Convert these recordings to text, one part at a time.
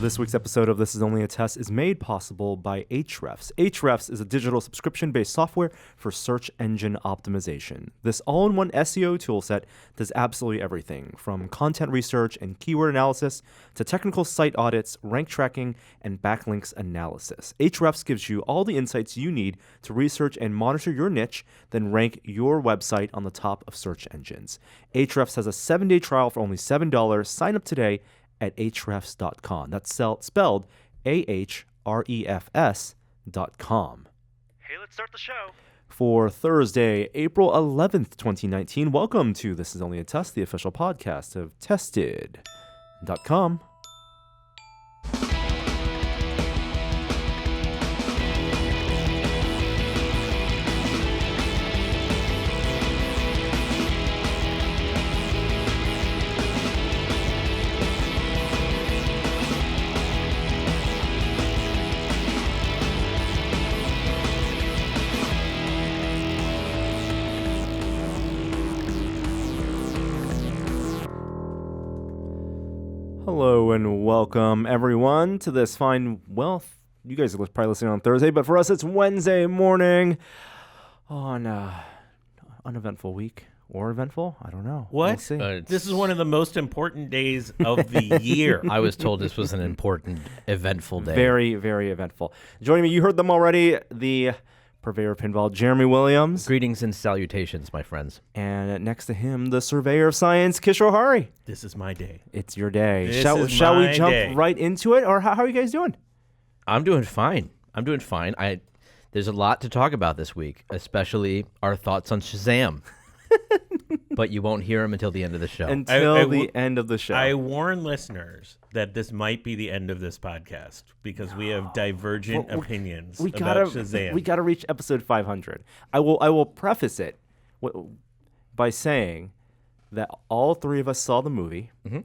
This week's episode of This Is Only a Test is made possible by Ahrefs. Ahrefs is a digital subscription-based software for search engine optimization. This all-in-one SEO toolset does absolutely everything, from content research and keyword analysis to technical site audits, rank tracking, and backlinks analysis. Ahrefs gives you all the insights you need to research and monitor your niche, then rank your website on the top of search engines. Ahrefs has a 7-day trial for only $7. Sign up today at ahrefs.com. That's spelled AHREFS.com. Hey, let's start the show. For Thursday, April 11th, 2019, welcome to This Is Only a Test, the official podcast of Tested.com. Hello and welcome, everyone, to this fine, well, you guys are probably listening on Thursday, but for us it's Wednesday morning on uneventful week. Or eventful? I don't know. What? We'll see. This is one of the most important days of the year. I was told this was an important, eventful day. Very, very eventful. Joining me, you heard them already, the purveyor of pinball, Jeremy Williams. Greetings and salutations, my friends. And next to him, the surveyor of science, Kishore Hari. This is my day. It's your day. This Shall is we my jump day. right into it? Or how are you guys doing? I'm doing fine. There's a lot to talk about this week, especially our thoughts on Shazam. But you won't hear them until the end of the show. Until the end of the show. I warn listeners that this might be the end of this podcast because we have divergent opinions about Shazam. We gotta reach episode 500. I will preface it by saying that all three of us saw the movie, and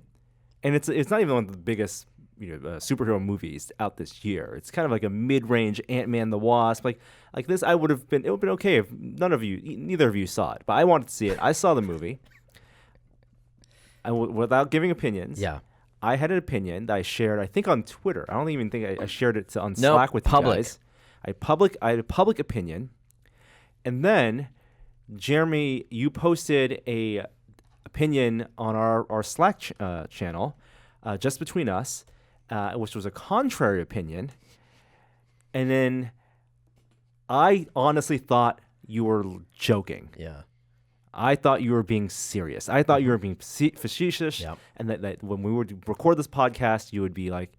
it's not even one of the biggest superhero movies out this year. It's kind of like a mid-range Ant-Man the Wasp. Like this, it would have been okay if neither of you saw it. But I wanted to see it. I saw the movie. Without giving opinions. Yeah. I had an opinion that I shared, I think, on Twitter. I don't even think I shared it on Slack with public. you guys. I had a public opinion. And then, Jeremy, you posted a opinion on our Slack channel, just between us, which was a contrary opinion. And then I honestly thought you were joking. Yeah. I thought you were being serious. I thought you were being facetious, Yep. and that when we would record this podcast, you would be like,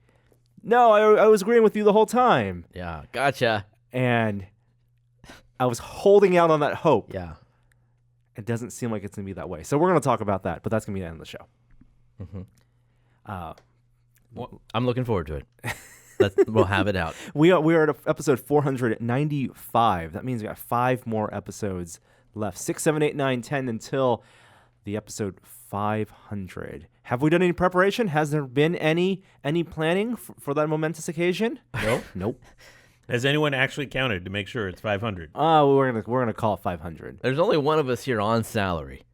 no, I was agreeing with you the whole time. Yeah. Gotcha. And I was holding out on that hope. Yeah. It doesn't seem like it's going to be that way. So we're going to talk about that, but that's going to be the end of the show. Well, I'm looking forward to it. We'll have it out. We are at episode 495. That means we got 5 more episodes left. 6, 7, 8, 9, 10 until the episode 500. Have we done any preparation? Has there been any planning for that momentous occasion? Nope. Has anyone actually counted to make sure it's 500? We're gonna call it 500. There's only one of us here on salary.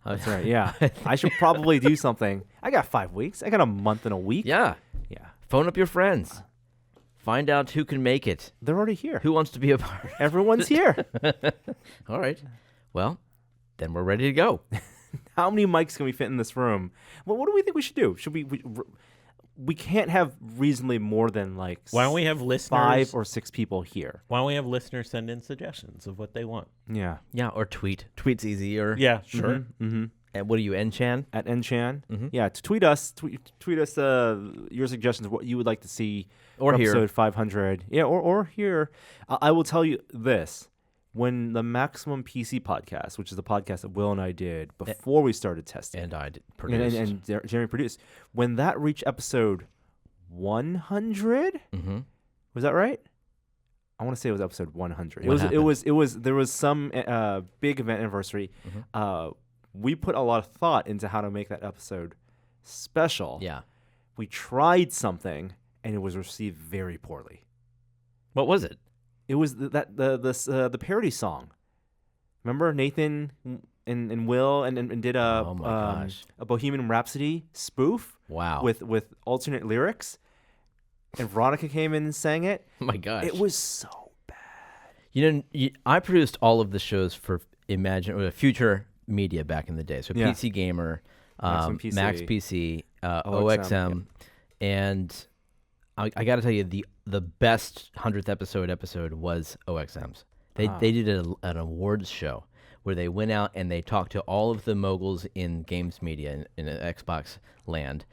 That's right. Yeah, I should probably do something. I got 5 weeks. I got a month and a week. Yeah. Yeah. Phone up your friends. Find out who can make it. They're already here. Who wants to be a part? Everyone's here. All right. Well, then we're ready to go. How many mics can we fit in this room? Well, what do we think we should do? Should we can't have reasonably more than like Why don't we have listeners? 5 or 6 people here. Why don't we have listeners send in suggestions of what they want? Yeah. Yeah, or tweet. Tweet's easier. Yeah, sure. Mm-hmm. And what are you, Enchan? At Enchan. Yeah, to tweet us your suggestions, what you would like to see Or for here. episode 500. Yeah, or here. I will tell you this. When the Maximum PC podcast, which is the podcast that Will and I did before we started testing, And I produced. and Jeremy produced, when that reached episode 100, was that right? I want to say it was episode 100. What happened? There was some big event anniversary. We put a lot of thought into how to make that episode special. Yeah. We tried something and it was received very poorly. What was it? It was the parody song. Remember Nathan and Will and did Oh my gosh. a Bohemian Rhapsody spoof Wow. with alternate lyrics, and Veronica came in and sang it. Oh my gosh. It was so bad. I produced all of the shows for Future Media back in the day. So Yeah. PC Gamer, Maximum PC. Max PC, OXM, OXM, and I got to tell you, the best 100th episode was OXM's. They did an awards show where they went out and they talked to all of the moguls in games media in Xbox land,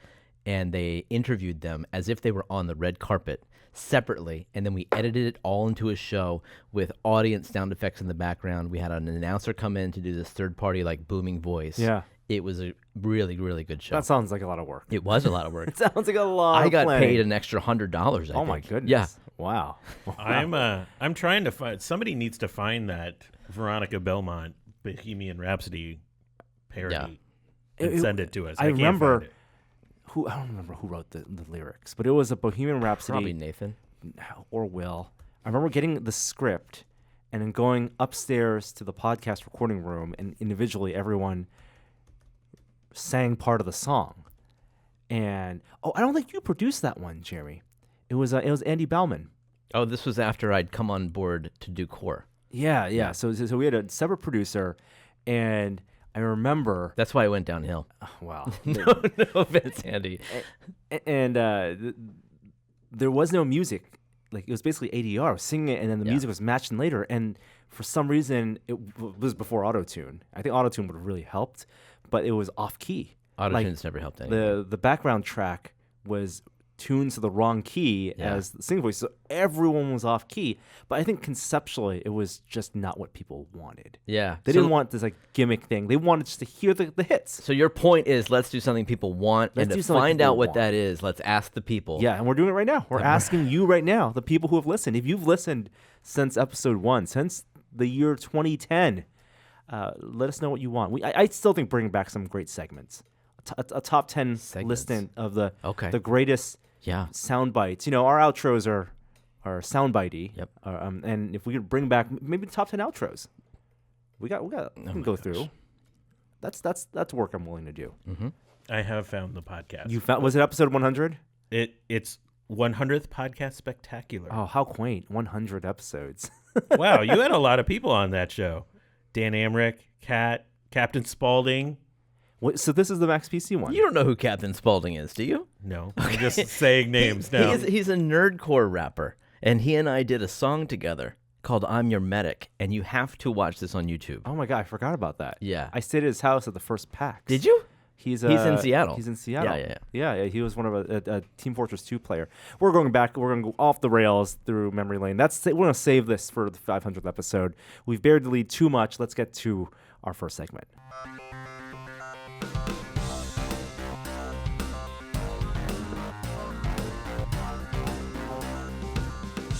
and they interviewed them as if they were on the red carpet separately, and then we edited it all into a show with audience sound effects in the background. We had an announcer come in to do this third-party like booming voice. Yeah. It was a really, really good show. That sounds like a lot of work. It was a lot of work. It sounds like a lot I of got planning. paid an extra $100. Oh my goodness. Yeah. Wow. I'm trying to find. Somebody needs to find that Veronica Belmont Bohemian Rhapsody parody and send it to us. I can't remember find it. I don't remember who wrote the lyrics, but it was a Bohemian Rhapsody. Probably Nathan. Or Will. I remember getting the script and then going upstairs to the podcast recording room, and individually everyone sang part of the song. And I don't think you produced that one, Jeremy. It was Andy Bauman. Oh, this was after I'd come on board to do Core. Yeah. So we had a separate producer, and I remember. That's why it went downhill. Wow. No offense, Andy. And there was no music. Like, it was basically ADR. I was singing it, and then the music was matched in later. And for some reason, it was before auto-tune. I think auto-tune would have really helped, but it was off-key. Auto-tune's never helped anyone. The background track was tuned to the wrong key as the singing voice, so everyone was off-key. But I think conceptually, it was just not what people wanted. Yeah. They didn't want this like gimmick thing. They wanted just to hear the hits. So your point is, let's do something people want, and to find out what that is, let's ask the people. Yeah, and we're doing it right now. We're asking you right now, the people who have listened. If you've listened since episode 1, since the year 2010, let us know what you want. I still think bringing back some great segments. A top 10 listing of the greatest sound bites. Our outros are sound bitey. Yep. And if we could bring back maybe the top 10 outros, we can go through. That's work I'm willing to do. Mm-hmm. I have found the podcast. You found? Was it episode 100? It's 100th podcast spectacular. Oh, how quaint! 100 episodes. Wow, you had a lot of people on that show. Dan Amrich, Kat, Captain Spaulding. So this is the Max PC one. You don't know who Captain Spaulding is, do you? No, I'm just saying names now. He's a nerdcore rapper, and he and I did a song together called "I'm Your Medic," and you have to watch this on YouTube. Oh my god, I forgot about that. Yeah. I stayed at his house at the first PAX. Did you? He's in Seattle. He's in Seattle. Yeah. He was one of a Team Fortress 2 player. We're going back. We're going to go off the rails through memory lane. We're going to save this for the 500th episode. We've buried the lead too much. Let's get to our first segment.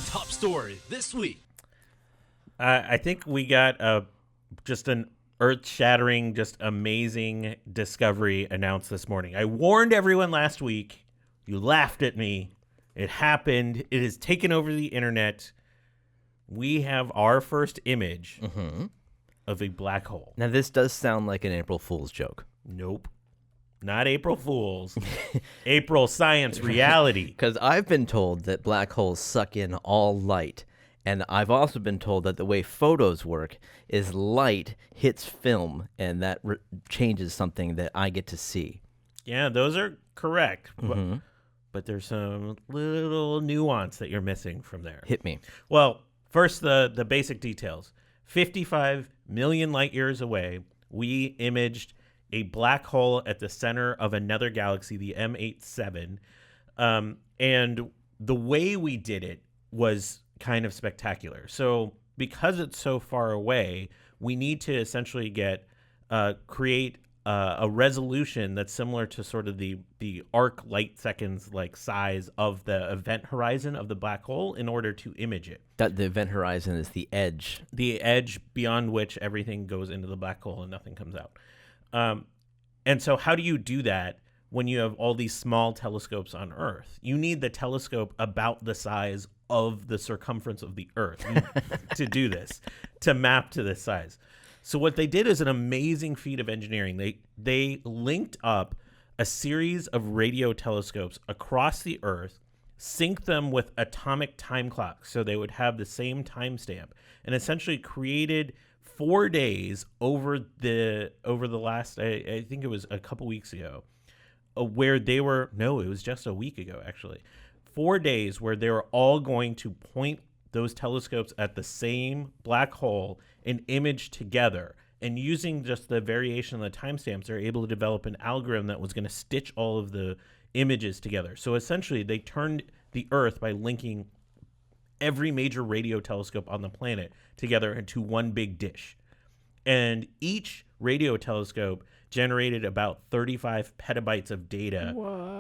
Top story this week. I think we got just an earth-shattering, just amazing discovery announced this morning. I warned everyone last week. You laughed at me. It happened. It has taken over the internet. We have our first image of a black hole. Now, this does sound like an April Fool's joke. Nope. Not April Fools. April Science Reality. Because I've been told that black holes suck in all light. And I've also been told that the way photos work is light hits film, and that changes something that I get to see. Yeah, those are correct. But there's some little nuance that you're missing from there. Hit me. Well, first, the basic details. 55 million light years away, we imaged a black hole at the center of another galaxy, the M87. And the way we did it was kind of spectacular. So because it's so far away, we need to essentially create a resolution that's similar to sort of the arc light seconds like size of the event horizon of the black hole in order to image it. That the event horizon is the edge. The edge beyond which everything goes into the black hole and nothing comes out. And so how do you do that when you have all these small telescopes on Earth? You need the telescope about the size of the circumference of the Earth to do this, to map to this size. So what they did is an amazing feat of engineering. They linked up a series of radio telescopes across the Earth, sync them with atomic time clocks so they would have the same timestamp, and essentially created 4 days over the last, I think it was a couple weeks ago, where they were, no, it was just a week ago actually, 4 days where they were all going to point those telescopes at the same black hole and image together. And using just the variation of the timestamps, they're able to develop an algorithm that was going to stitch all of the images together. So essentially, they turned the Earth by linking every major radio telescope on the planet together into one big dish. And each radio telescope generated about 35 petabytes of data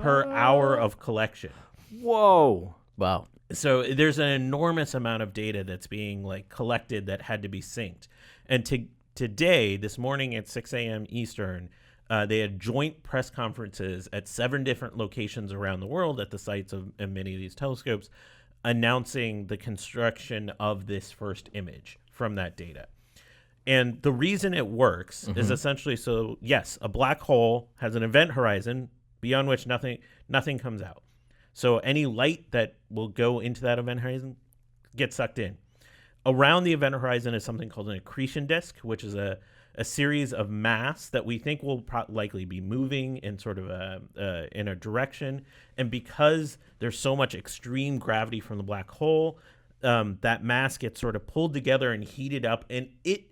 per hour of collection. Whoa. Wow. So there's an enormous amount of data that's being collected that had to be synced. And today, this morning at 6 a.m. Eastern, they had joint press conferences at 7 different locations around the world at the sites of many of these telescopes, announcing the construction of this first image from that data. And the reason it works is essentially, so yes, a black hole has an event horizon beyond which nothing comes out. So any light that will go into that event horizon gets sucked in. Around the event horizon is something called an accretion disk, which is a series of mass that we think will likely be moving in sort of in a direction. And because there's so much extreme gravity from the black hole, that mass gets sort of pulled together and heated up, and it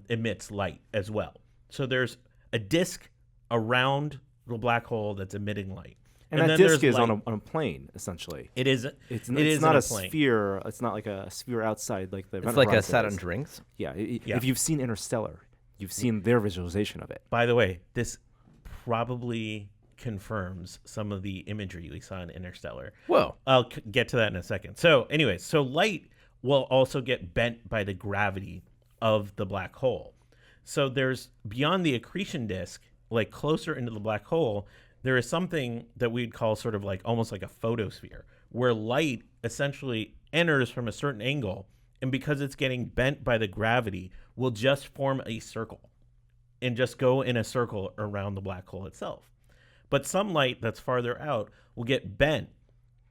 emits light as well. So there's a disk around the black hole that's emitting light. And that disk is on a plane, essentially. It is. It's not a plane. Sphere. It's not like a sphere outside like the event It's like a horizon Saturn is. Drinks. Yeah. Yeah. If you've seen Interstellar, you've seen their visualization of it. By the way, this probably confirms some of the imagery we saw in Interstellar. Whoa. I'll get to that in a second. So anyways, so light will also get bent by the gravity of the black hole. So there's, beyond the accretion disk, like closer into the black hole, there is something that we'd call sort of like almost like a photosphere, where light essentially enters from a certain angle, and because it's getting bent by the gravity, will just form a circle and just go in a circle around the black hole itself. But some light that's farther out will get bent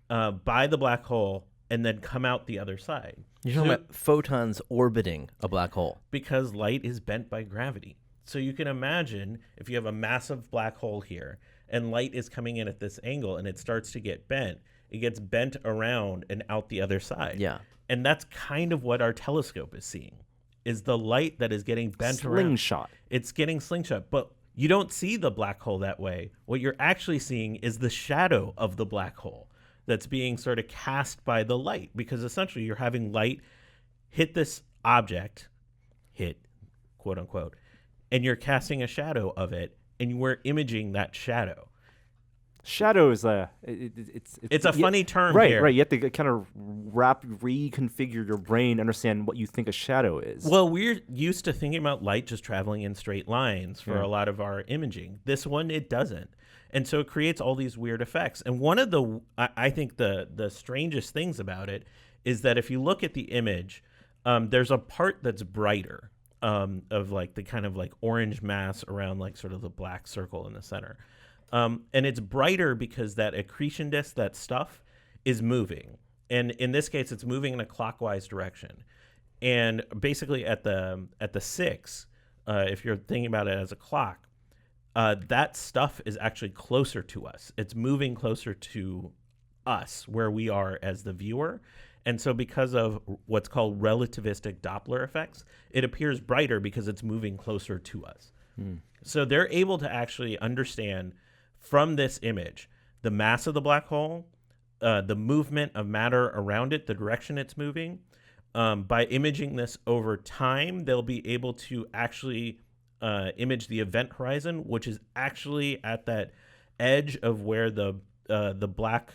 by the black hole and then come out the other side. You're talking about photons orbiting a black hole. Because light is bent by gravity. So you can imagine if you have a massive black hole here and light is coming in at this angle and it starts to get bent, it gets bent around and out the other side. Yeah. And that's kind of what our telescope is seeing, is the light that is getting bent around. Slingshot. It's getting slingshot, but you don't see the black hole that way. What you're actually seeing is the shadow of the black hole that's being sort of cast by the light, because essentially you're having light hit this object, hit, quote unquote, and you're casting a shadow of it, and we're imaging that shadow. Shadow is it's a funny term right, here. Right, you have to kind of reconfigure your brain, understand what you think a shadow is. Well, we're used to thinking about light just traveling in straight lines for a lot of our imaging. This one, it doesn't. And so it creates all these weird effects. And one of the, I think the strangest things about it is that if you look at the image, there's a part that's brighter, of like the kind of like orange mass around like sort of the black circle in the center. And it's brighter because that accretion disk, that stuff, is moving. And in this case, it's moving in a clockwise direction. And basically at the 6, if you're thinking about it as a clock, that stuff is actually closer to us. It's moving closer to us, where we are as the viewer. And so because of what's called relativistic Doppler effects, it appears brighter because it's moving closer to us. So they're able to actually understand from this image the mass of the black hole, the movement of matter around it, the direction it's moving. By imaging this over time, they'll be able to actually image the event horizon, which is actually at that edge of where the black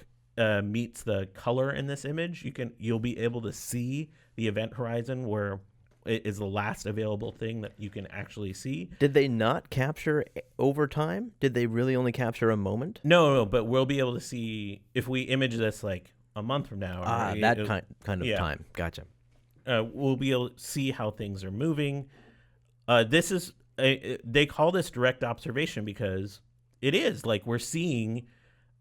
meets the color in this image. You'll be able to see the event horizon, where it is the last available thing that you can actually see. Did they not capture over time? Did they really only capture a moment? No, but we'll be able to see if we image this like a month from now. That kind of time. Gotcha. We'll be able to see how things are moving. This is they call this direct observation because it is like we're seeing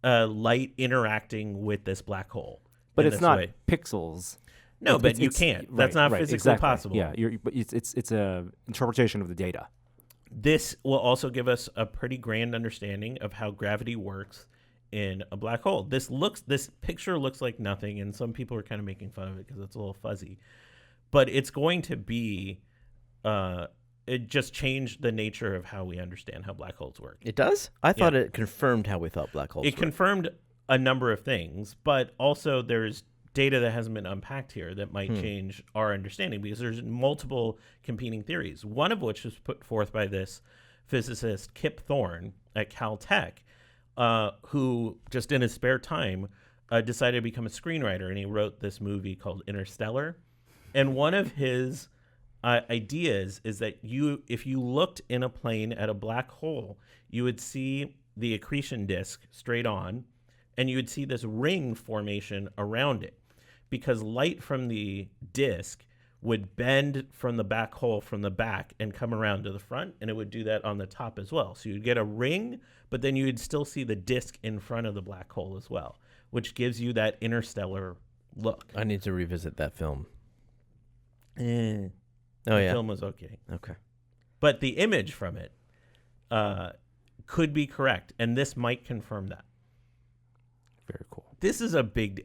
light interacting with this black hole. But in it's this not way. pixels. No, but you it's- can't. right, That's not right, physically exactly. possible. Yeah, but it's a interpretation of the data. This will also give us a pretty grand understanding of how gravity works in a black hole. This picture looks like nothing, and some people are kind of making fun of it because it's a little fuzzy. But it's going to be, it just changed the nature of how we understand how black holes work. It does? I thought it confirmed how we thought black holes It work. confirmed a number of things, but also there's data that hasn't been unpacked here that might change our understanding because there's multiple competing theories, one of which was put forth by this physicist Kip Thorne at Caltech, who just in his spare time decided to become a screenwriter, and he wrote this movie called Interstellar. And one of his ideas is that if you looked in a plane at a black hole, you would see the accretion disk straight on, and you would see this ring formation around it because light from the disk would bend from the black hole from the back and come around to the front, and it would do that on the top as well. So you'd get a ring, but then you would still see the disk in front of the black hole as well, which gives you that interstellar look. I need to revisit that film. The Oh, yeah. film was okay. Okay. But the image from it could be correct, and this might confirm that. Very cool. This is a big,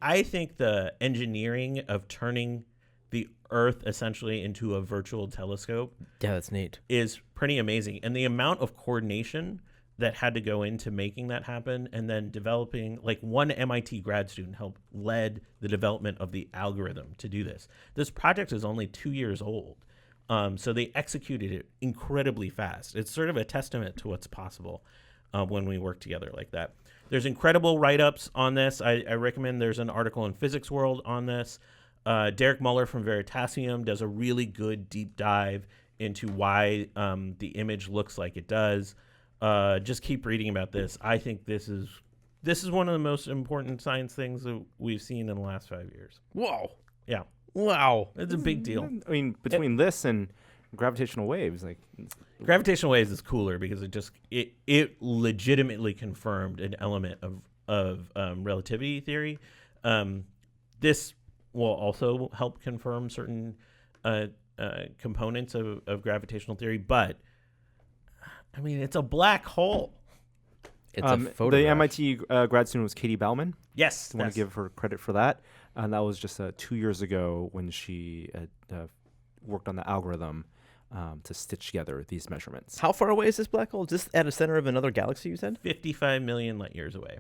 I think the engineering of turning the Earth essentially into a virtual telescope Yeah, that's neat. is pretty amazing. And the amount of coordination that had to go into making that happen and then developing, one MIT grad student led the development of the algorithm to do this. This project is only 2 years old. So they executed it incredibly fast. It's sort of a testament to what's possible when we work together like that. There's incredible write-ups on this. I recommend there's an article in Physics World on this. Derek Muller from Veritasium does a really good deep dive into why the image looks like it does. Just keep reading about this. I think this is one of the most important science things that we've seen in the last 5 years. Whoa. Yeah, Wow. it's a big deal. I mean, between this and gravitational waves, Gravitational waves is cooler because it legitimately confirmed an element of relativity theory. This will also help confirm certain components of gravitational theory, but I mean, it's a black hole. It's a photograph. the MIT grad student was Katie Bauman. Yes, I want to give her credit for that. And that was just 2 years ago when she worked on the algorithm to stitch together these measurements. How far away is this black hole? Is this at the center of another galaxy, you said? 55 million light years away.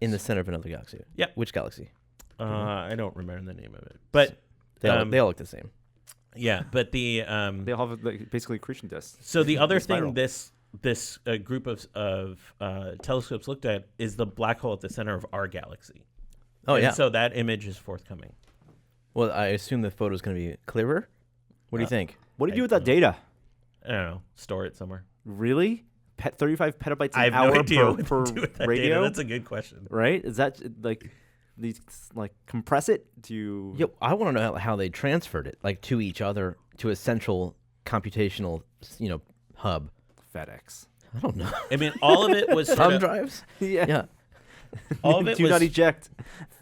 In the center of another galaxy? Yeah. Which galaxy? I don't remember the name of it, but They all look the same. yeah. But the They all have basically accretion disks. so the other Spiral. thing this group of telescopes looked at is the black hole at the center of our galaxy. Oh, And yeah. So that image is forthcoming. Well, I assume the photo is going to be clearer. What do you think? What do you do with that data? I don't know. Store it somewhere. Really? 35 petabytes I an have hour no idea what per to do with that radio? data. That's a good question. Right? Is that these compress it? Do you? Yeah, I want to know how they transferred it, to each other, to a central computational, hub. FedEx. I don't know. I mean, all of it was sort Thumb of, drives? Yeah. Yeah. all of it Do not was eject.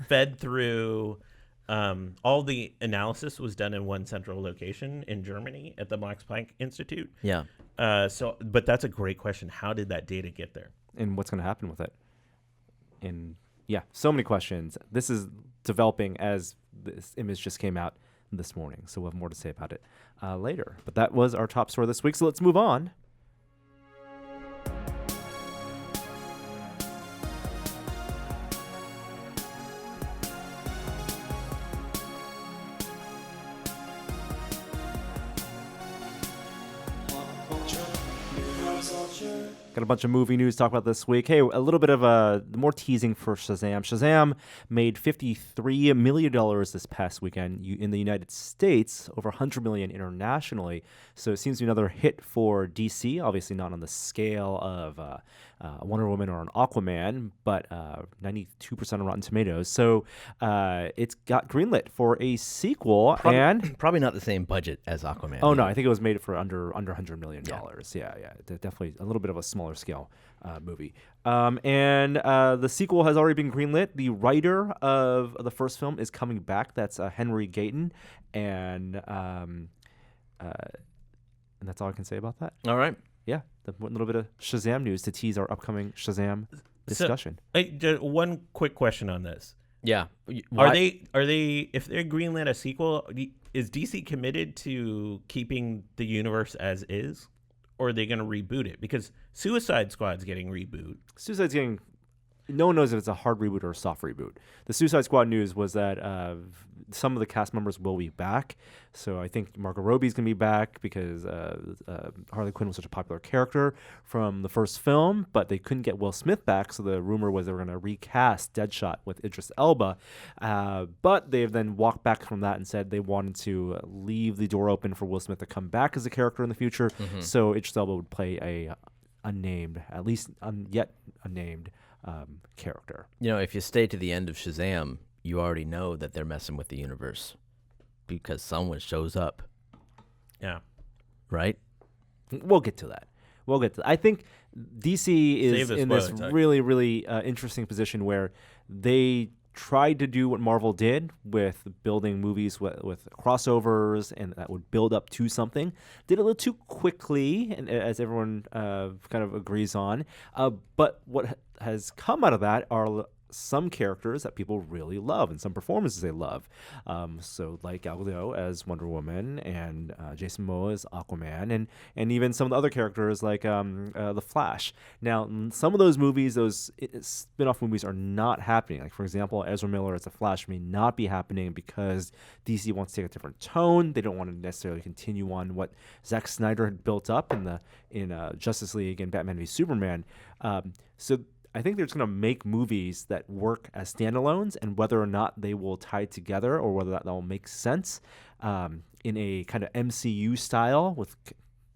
fed through. All the analysis was done in one central location in Germany at the Max Planck Institute. Yeah. But that's a great question. How did that data get there? And what's going to happen with it? And yeah, so many questions. This is developing as this image just came out this morning, so we'll have more to say about it later. But that was our top story this week, so let's move on. Got a bunch of movie news to talk about this week. Hey, a little bit of more teasing for Shazam. Shazam made $53 million this past weekend in the United States, over $100 million internationally. So it seems to be another hit for DC. Obviously not on the scale of a Wonder Woman or an Aquaman, but 92% on Rotten Tomatoes. So it's got greenlit for a sequel, and Probably not the same budget as Aquaman. oh no, either. I think it was made for under $100 million. Yeah, definitely a little bit of a smaller scale movie. And the sequel has already been greenlit. The writer of the first film is coming back. That's Henry Gayton, and that's all I can say about that. All right. Yeah, a little bit of Shazam news to tease our upcoming Shazam discussion. One quick question on this. Yeah. Are they if they're greenlit a sequel, is DC committed to keeping the universe as is, or are they going to reboot it? Because Suicide Squad's getting reboot. Suicide's getting. No one knows if it's a hard reboot or a soft reboot. The Suicide Squad news was that some of the cast members will be back. So I think Margot Robbie's going to be back because Harley Quinn was such a popular character from the first film, but they couldn't get Will Smith back. So the rumor was they were going to recast Deadshot with Idris Elba. But they've then walked back from that and said they wanted to leave the door open for Will Smith to come back as a character in the future. Mm-hmm. So Idris Elba would play a unnamed, at least yet unnamed character. You know, if you stay to the end of Shazam, you already know that they're messing with the universe because someone shows up. Yeah. Right? We'll get to that. I think DC is in this really, really interesting position where they tried to do what Marvel did with building movies with crossovers and that would build up to something. Did it a little too quickly, and as everyone kind of agrees on. But what has come out of that are some characters that people really love and some performances they love. So like Gal Gadot as Wonder Woman and Jason Momoa as Aquaman and even some of the other characters like The Flash. Now, some of those movies, those spin-off movies are not happening. Like, for example, Ezra Miller as The Flash may not be happening because DC wants to take a different tone. They don't want to necessarily continue on what Zack Snyder had built up in Justice League and Batman v Superman. So I think they're just going to make movies that work as standalones, and whether or not they will tie together or whether that will make sense in a kind of MCU style with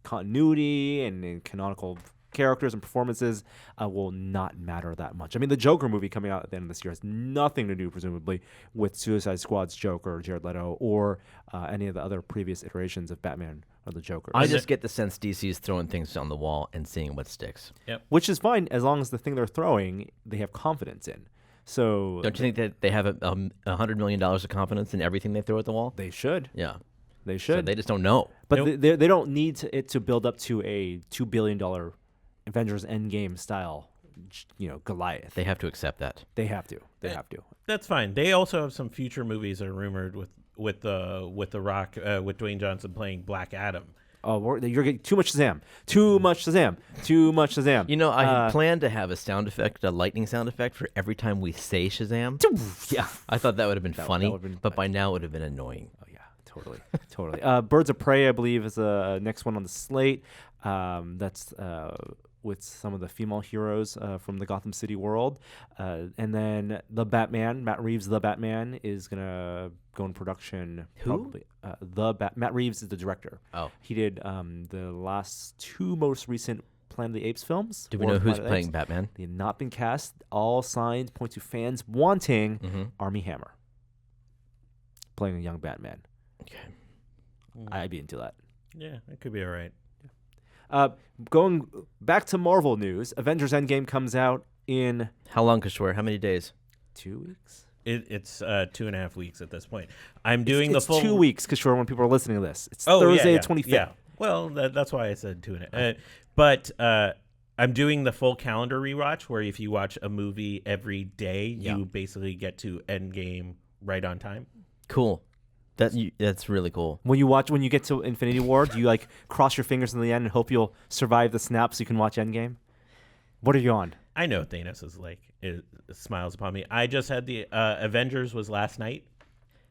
continuity and canonical characters and performances will not matter that much. I mean, the Joker movie coming out at the end of this year has nothing to do, presumably, with Suicide Squad's Joker, Jared Leto, or any of the other previous iterations of Batman or the Joker. I just get the sense DC is throwing things on the wall and seeing what sticks. Yep. Which is fine as long as the thing they're throwing they have confidence in. So don't you think that they have $100 million of confidence in everything they throw at the wall? They should. Yeah. They should. So they just don't know. But they don't need it to build up to a $2 billion Avengers Endgame style, Goliath. They have to accept that. They have to. That's fine. They also have some future movies that are rumored with The Rock, with Dwayne Johnson playing Black Adam. Oh, you're getting too much Shazam. Too much Shazam. You know, I plan to have a lightning sound effect for every time we say Shazam. Yeah. I thought that would have been funny, been but by now it would have been annoying. Oh, yeah, totally. Birds of Prey, I believe, is the next one on the slate. That's with some of the female heroes from the Gotham City world. And then The Batman, Matt Reeves' The Batman, is going to go in production. Who? Probably. Matt Reeves is the director. Oh. He did the last two most recent Planet of the Apes films. Do we know who's playing Batman? They have not been cast. All signs point to fans wanting Armie Hammer playing a young Batman. Okay. I'd be into that. Yeah, it could be all right. Going back to Marvel news, Avengers Endgame comes out in... How long, Kishore? How many days? 2 weeks? It's 2.5 weeks at this point. I'm doing the full... 2 weeks, Kishore, when people are listening to this. It's Thursday the 25th. Yeah. Well, that's why I said 2.5. But I'm doing the full calendar rewatch, where if you watch a movie every day, you basically get to Endgame right on time. Cool. That's really cool. When you get to Infinity War, do you cross your fingers in the end and hope you'll survive the snap so you can watch Endgame? What are you on? I know Thanos is it smiles upon me. I just had the Avengers was last night.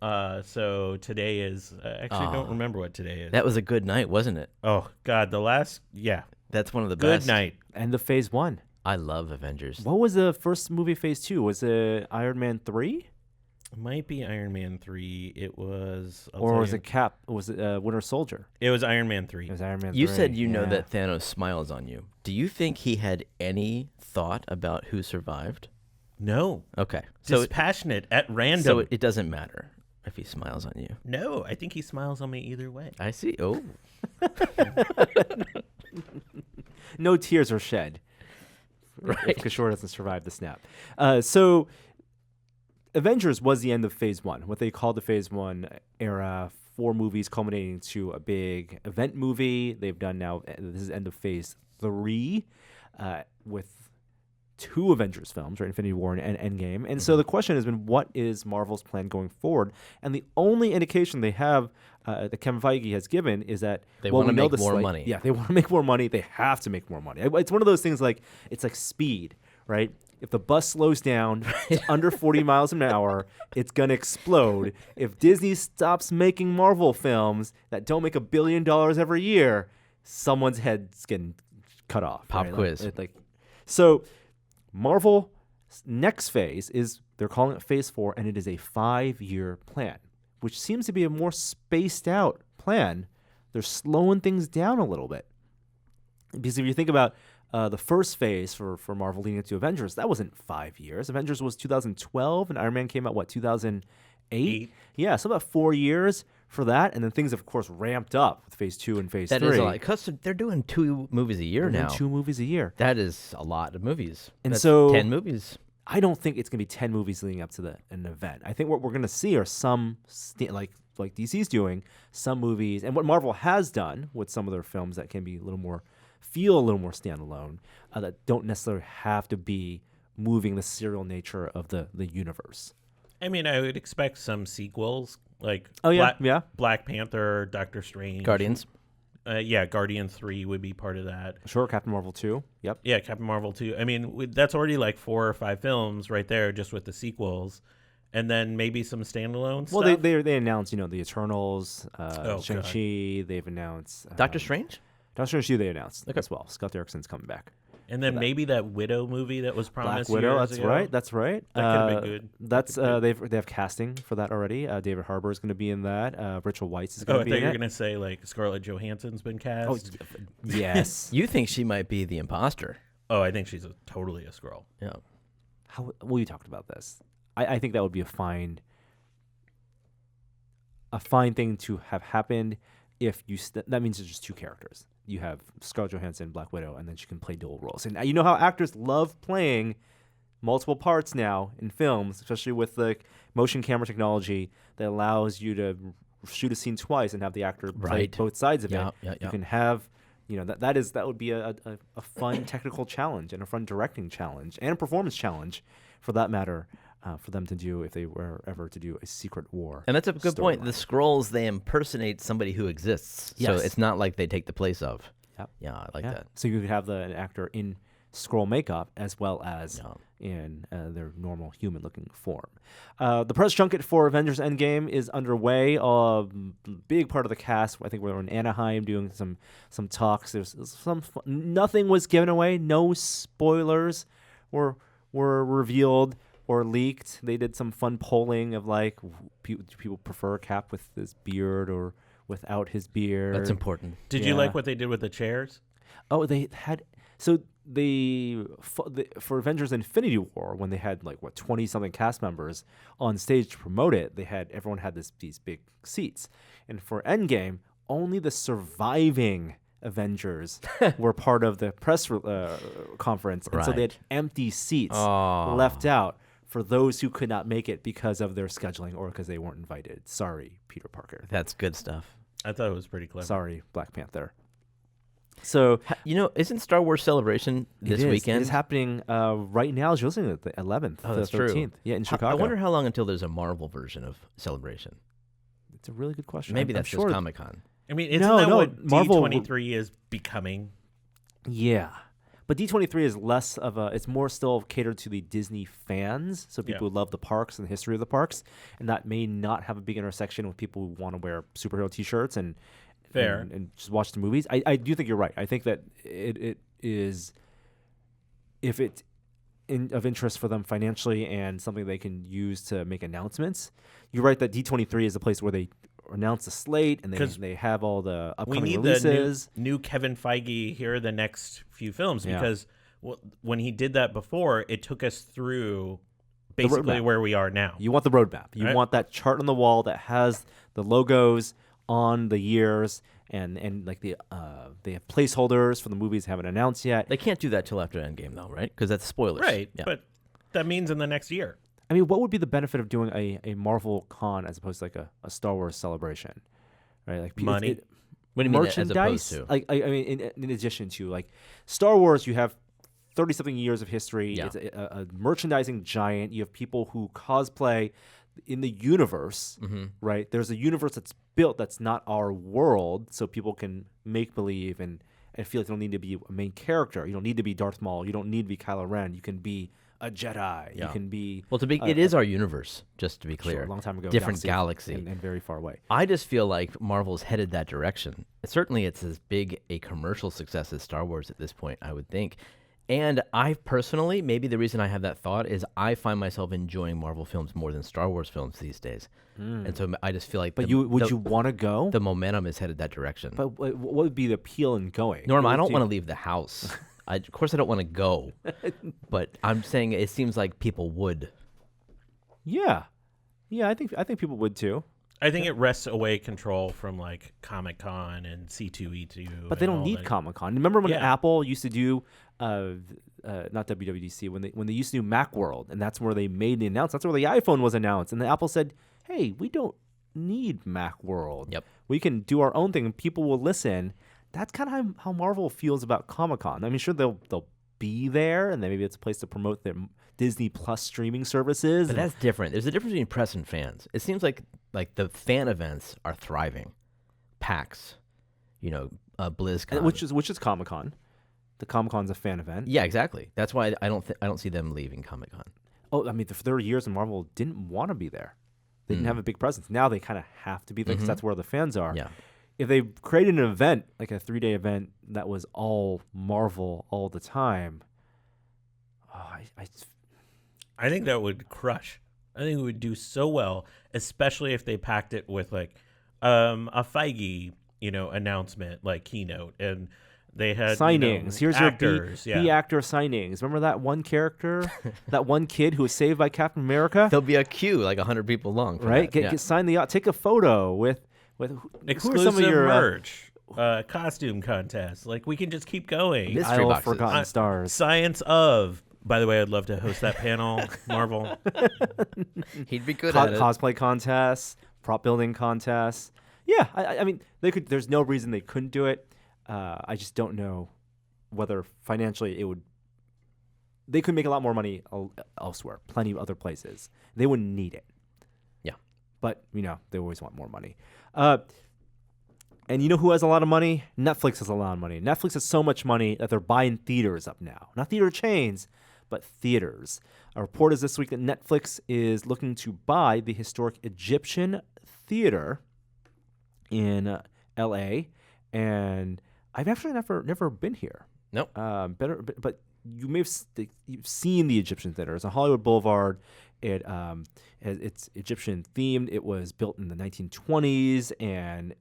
So today is actually don't remember what today is. That was a good night, wasn't it? Oh God, That's one of the good best. night. End of Phase 1. I love Avengers. What was the first movie Phase 2? Was it Iron Man 3? Might be Iron Man 3. It was. Or was it Cap? Was it Winter Soldier? It was Iron Man 3. It was Iron Man You 3. said you know yeah. that Thanos smiles on you. Do you think he had any thought about who survived? No. Okay. So Dispassionate at random. so it doesn't matter if he smiles on you. No, I think he smiles on me either way. I see. Oh. No tears are shed. Right. If Kishore doesn't survive the snap. So Avengers was the end of Phase 1, what they called the Phase 1 era, 4 movies culminating to a big event movie. They've done now, this is end of Phase 3, with 2 Avengers films, right? Infinity War and Endgame. And so the question has been, what is Marvel's plan going forward? And the only indication they have that Kevin Feige has given is that They well, wanna we know make the more slate- money. Yeah, they want to make more money. They have to make more money. It's one of those things like, it's like speed, right? If the bus slows down to under 40 miles an hour, it's going to explode. If Disney stops making Marvel films that don't make $1 billion every year, someone's head's getting cut off. Pop right? quiz. So Marvel's next phase is, they're calling it Phase 4, and it is a 5-year plan, which seems to be a more spaced out plan. They're slowing things down a little bit. Because if you think about the first phase for Marvel leading into Avengers, that wasn't 5 years. Avengers was 2012, and Iron Man came out, 2008? Yeah, so about 4 years for that. And then things have, of course, ramped up with Phase 2 and Phase 3. That is a lot. Because they're doing 2 movies a year They're now. doing 2 movies a year. That is a lot of movies. And That's so 10 movies. I don't think it's going to be 10 movies leading up to an event. I think what we're going to see are some, like DC's doing, some movies, and what Marvel has done with some of their films that can be feel a little more standalone, that don't necessarily have to be moving the serial nature of the universe. I mean, I would expect some sequels, like Black Panther, Doctor Strange. Guardians. Guardians 3 would be part of that. Sure, Captain Marvel 2. Yep. Yeah, Captain Marvel 2. I mean, that's already like 4 or 5 films right there just with the sequels. And then maybe some standalone stuff. Well, they announced, the Eternals, Oh, Shang-Chi. They've announced Doctor Strange? Doctor Strange 2 they announced as well. Scott Derrickson's coming back. And then maybe that Widow movie that was promised. Black Widow, years that's ago. right. That's right. That could have been good. That's they have casting for that already. David Harbour is going to be in that. Rachel Weisz is going to be I thought in you it. were going to say like Scarlett Johansson's been cast. Oh, yes. You think she might be the imposter? Oh, I think she's totally a Skrull. Yeah. We talked about this. I think that would be a fine thing to have happened if you. That means there's just 2 characters. You have Scarlett Johansson, Black Widow, and then she can play dual roles. And you know how actors love playing multiple parts now in films, especially with the motion camera technology that allows you to shoot a scene twice and have the actor play both sides of it. You can have, that would be a fun technical challenge and a fun directing challenge and a performance challenge, for that matter, for them to do if they were ever to do a Secret War. And that's a good point. storyline. The Skrulls, they impersonate somebody who exists. Yes. So it's not like they take the place of. Yep. Yeah, I like that. So you could have an actor in Skrull makeup as well as in their normal human-looking form. The press junket for Avengers Endgame is underway. Big part of the cast, I think we're in Anaheim doing some talks. There's nothing was given away. No spoilers were revealed or leaked. They did some fun polling of like, do people prefer Cap with his beard or without his beard? That's important. Did you like what they did with the chairs? Oh, they had for Avengers Infinity War, when they had 20 something cast members on stage to promote it, everyone had these big seats, and for Endgame, only the surviving Avengers were part of the press conference, and so they had empty seats left out for those who could not make it because of their scheduling or because they weren't invited. Sorry, Peter Parker. That's good stuff. I thought it was pretty clever. Sorry, Black Panther. So, isn't Star Wars Celebration this weekend? It is happening right now. As you're listening to the 11th, Oh, the that's 13th. true. Yeah, in Chicago. I wonder how long until there's a Marvel version of Celebration. It's a really good question. Maybe I'm that's sure just Comic-Con. I mean, isn't No, that no, what Marvel- D23 is becoming? Yeah. But D23 is less of it's more still catered to the Disney fans, so people who love the parks and the history of the parks, and that may not have a big intersection with people who want to wear superhero T-shirts and Fair. and just watch the movies. I do think you're right. I think that it is, if it of interest for them financially and something they can use to make announcements. You're right that D23 is the place where they announce the slate and they have all the We upcoming need releases. the new Kevin Feige. Here are the next few films Yeah. because when he did that before, it took us through basically roadmap. where we are now. You want the roadmap. You Right. want that chart on the wall that has the logos on the years and like they have placeholders for the movies haven't announced yet. They can't do that till after Endgame, though, right? Because that's spoilers. Right, Yeah. but that means in the next year. I mean, what would be the benefit of doing a Marvel con as opposed to like a Star Wars celebration, right? Like Money. What do you mean as merchandise. opposed to? Like I mean, in addition to like Star Wars, you have 30-something years of history. Yeah. It's a merchandising giant. You have people who cosplay in the universe, right? There's a universe that's built that's not our world, so people can make believe and feel like they don't need to be a main character. You don't need to be Darth Maul. You don't need to be Kylo Ren. You can be a Jedi. Yeah. You can be Well, it is our universe, just to be clear. sure, a long time ago, Different galaxy. and very far away. I just feel like Marvel's headed that direction. Certainly, it's as big a commercial success as Star Wars at this point, I would think. And I personally, maybe the reason I have that thought is I find myself enjoying Marvel films more than Star Wars films these days. And so I just feel like But you want to go? the momentum is headed that direction. But what would be the appeal in going? Norm, I don't Do want to you- leave the house. Of course, I don't want to go. But I'm saying it seems like people would. Yeah, I think people would too. I think it wrests away control from like Comic-Con and C2E2. But they and don't all need that. Comic-Con. Remember when Yeah. Apple used to do, not WWDC, when they used to do Macworld, and that's where they made the announcement. That's where the iPhone was announced, and the Apple said, "Hey, we don't need Macworld. Yep. We can do our own thing, and people will listen." That's kind of how Marvel feels about Comic-Con. I mean, sure they'll be there, and then maybe it's a place to promote their Disney Plus streaming services. But and- that's different. There's a difference between press and fans. It seems like the fan events are thriving. PAX, BlizzCon. which is Comic-Con. The Comic-Con's a fan event. Yeah, exactly. That's why I don't see them leaving Comic-Con. Oh, I mean, there were years when Marvel didn't want to be there. They didn't have a big presence. Now they kind of have to be there because that's where the fans are. Yeah. If they created an event, like a 3-day event that was all Marvel all the time, I think that would crush. I think it would do so well, especially if they packed it with like a Feige, announcement, like keynote, and they had signings. Here's actors. your B actor signings. Remember that one character, that one kid who was saved by Captain America? There'll be a queue, like 100 people long. For Right? that. Yeah. Get sign the take a photo with who are exclusive some of your merch, costume contest. Like we can just keep going. Mystery Isle of boxes. Forgotten Stars. Science of. By the way, I'd love to host that panel, Marvel. He'd be good at it. Cosplay contests, prop building contests. Yeah, I mean, they could. There's no reason they couldn't do it. I just don't know whether financially it would. They could make a lot more money elsewhere, plenty of other places. They wouldn't need it. Yeah. But they always want more money. And you know who has a lot of money? Netflix has a lot of money. Netflix has so much money that they're buying theaters up now. Not theater chains, but theaters. A report is this week that Netflix is looking to buy the historic Egyptian theater in L.A. And I've actually never been here. Nope. But you may have you've seen the Egyptian theater. It's on Hollywood Boulevard. It's Egyptian themed. It was built in the 1920s, and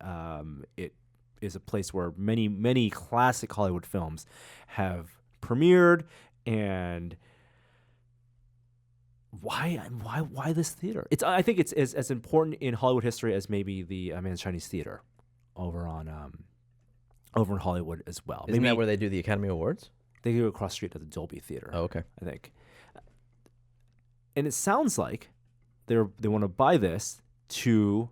it is a place where many classic Hollywood films have premiered. And why this theater? I think it's as important in Hollywood history as maybe the Man's Chinese Theater over in Hollywood as well. Isn't maybe that where they do the Academy Awards? they go across the street at the Dolby Theater. Oh, okay. I think. And it sounds like they want to buy this to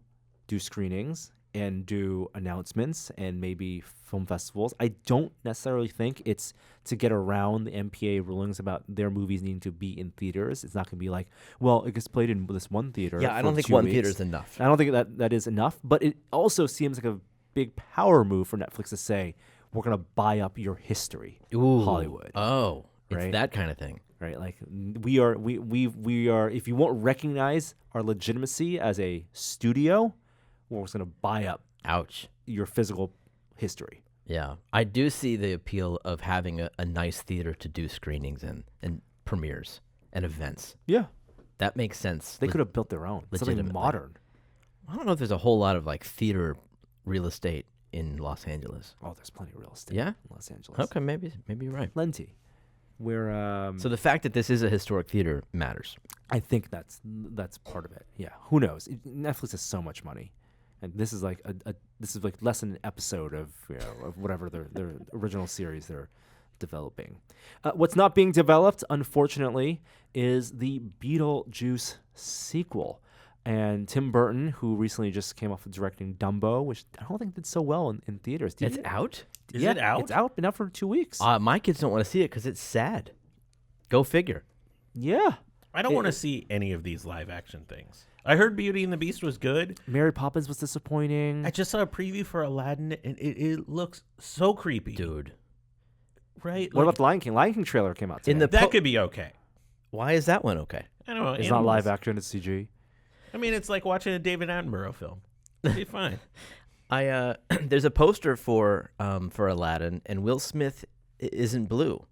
do screenings and do announcements and maybe film festivals. I don't necessarily think it's to get around the MPA rulings about their movies needing to be in theaters. It's not going to be like, well, it gets played in this one theater. Yeah, I for don't think 2 one weeks. theater is enough. I don't think that is enough, but it also seems like a big power move for Netflix to say, we're going to buy up your history, Ooh. Hollywood. Oh, it's Right? that kind of thing. Right, like we are. If you won't recognize our legitimacy as a studio, we're just going to buy up Ouch. your physical history. Yeah, I do see the appeal of having a nice theater to do screenings in and premieres and events. Yeah. That makes sense. They could have built their own. Something legitimately. modern. I don't know if there's a whole lot of like theater real estate in Los Angeles. Oh, there's plenty of real estate Yeah? in Los Angeles. Okay, maybe you're right. Plenty. Where So the fact that this is a historic theater matters. I think that's part of it. Yeah. Who knows? Netflix has so much money. And this is like this is like less than an episode of of whatever their original series they're developing. What's not being developed, unfortunately, is the Beetlejuice sequel. And Tim Burton, who recently just came off of directing Dumbo, which I don't think did so well in theaters. It's out? Is it out? It's out. Been out for 2 weeks. My kids don't want to see it because it's sad. Go figure. Yeah. I don't want to see any of these live action things. I heard Beauty and the Beast was good. Mary Poppins was disappointing. I just saw a preview for Aladdin, and it looks so creepy. Dude. Right? What about the Lion King? Lion King trailer came out today. that could be okay. Why is that one okay? I don't know. It's not live action, it's CG. I mean, it's like watching a David Attenborough film. It'd be fine. There's a poster for Aladdin, and Will Smith isn't blue.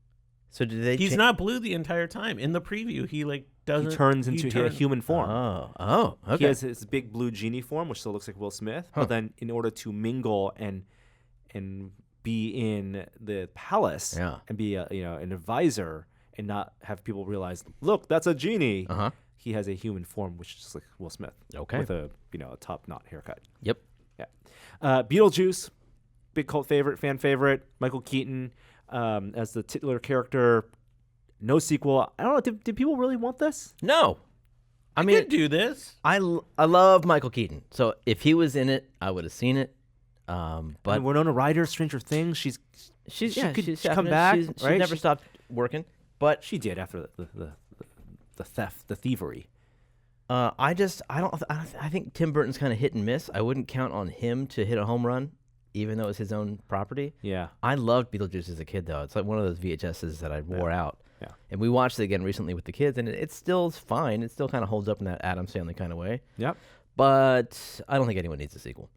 So did they? He's not blue the entire time. In the preview, he doesn't. He turns into a human form. Oh, okay. He has his big blue genie form, which still looks like Will Smith. Huh. But then, in order to mingle and be in the palace and be an advisor and not have people realize, look, that's a genie. Uh-huh. He has a human form, which is just like Will Smith. Okay. With a top knot haircut. Yep. Yeah. Beetlejuice, big cult favorite, fan favorite. Michael Keaton as the titular character. No sequel. I don't know. Did people really want this? No. I I mean, could do this. I love Michael Keaton. So if he was in it, I would have seen it. But And Winona Ryder, Stranger Things. She she's could she's come definite- back, She's right? never stopped working. But She did after the theft, the thievery. I think Tim Burton's kind of hit and miss. I wouldn't count on him to hit a home run, even though it's his own property. Yeah. I loved Beetlejuice as a kid, though. It's like one of those VHSs that I wore out. Yeah. And we watched it again recently with the kids, and it's still fine. It still kind of holds up in that Addams Family kind of way. Yep. But I don't think anyone needs a sequel.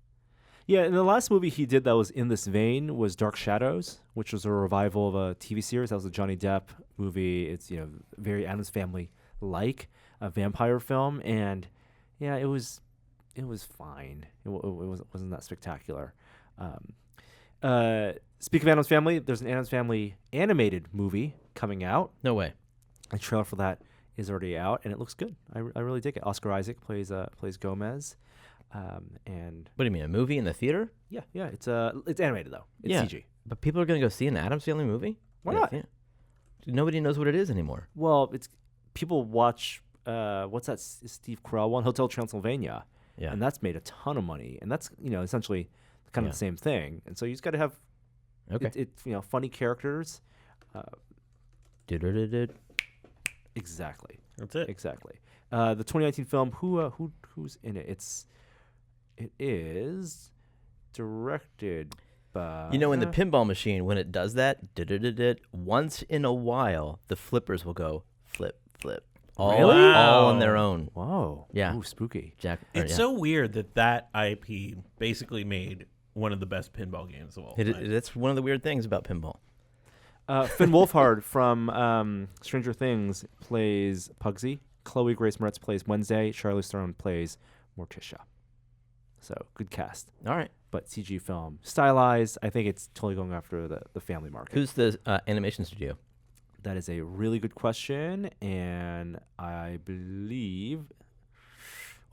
Yeah, and the last movie he did that was in this vein was Dark Shadows, which was a revival of a TV series. That was a Johnny Depp movie. It's very Addams Family like a vampire film, and yeah, it was fine. It wasn't that spectacular. Speaking of Addams Family, there's an Addams Family animated movie coming out. No way. The trailer for that is already out, and it looks good. I really dig it. Oscar Isaac plays Gomez, and What do you mean, a movie in the theater? yeah, it's animated though. It's Yeah. CG. But people are going to go see an Addams Family movie? Why Yeah, not? yeah. Nobody knows what it is anymore. Well, it's people watch. What's that Steve Carell one? Hotel Transylvania, Yeah. and that's made a ton of money, and that's essentially kind of the same thing. And so you just got to have Okay. funny characters. Du-du-du-du. Exactly. That's it. Exactly. The 2019 film. Who's in it? It is directed by. In the pinball machine, when it does that, du-du-du-du, once in a while, the flippers will go flip, flip. Really? All on their own. Whoa. Yeah. Ooh, spooky. It's so weird that IP basically made one of the best pinball games of all time. That's one of the weird things about pinball. Finn Wolfhard from Stranger Things plays Pugsy. Chloe Grace Moretz plays Wednesday. Charlize Theron plays Morticia. So good cast. All right. But CG film, stylized. I think it's totally going after the family market. Who's the animation studio? That is a really good question, and I believe.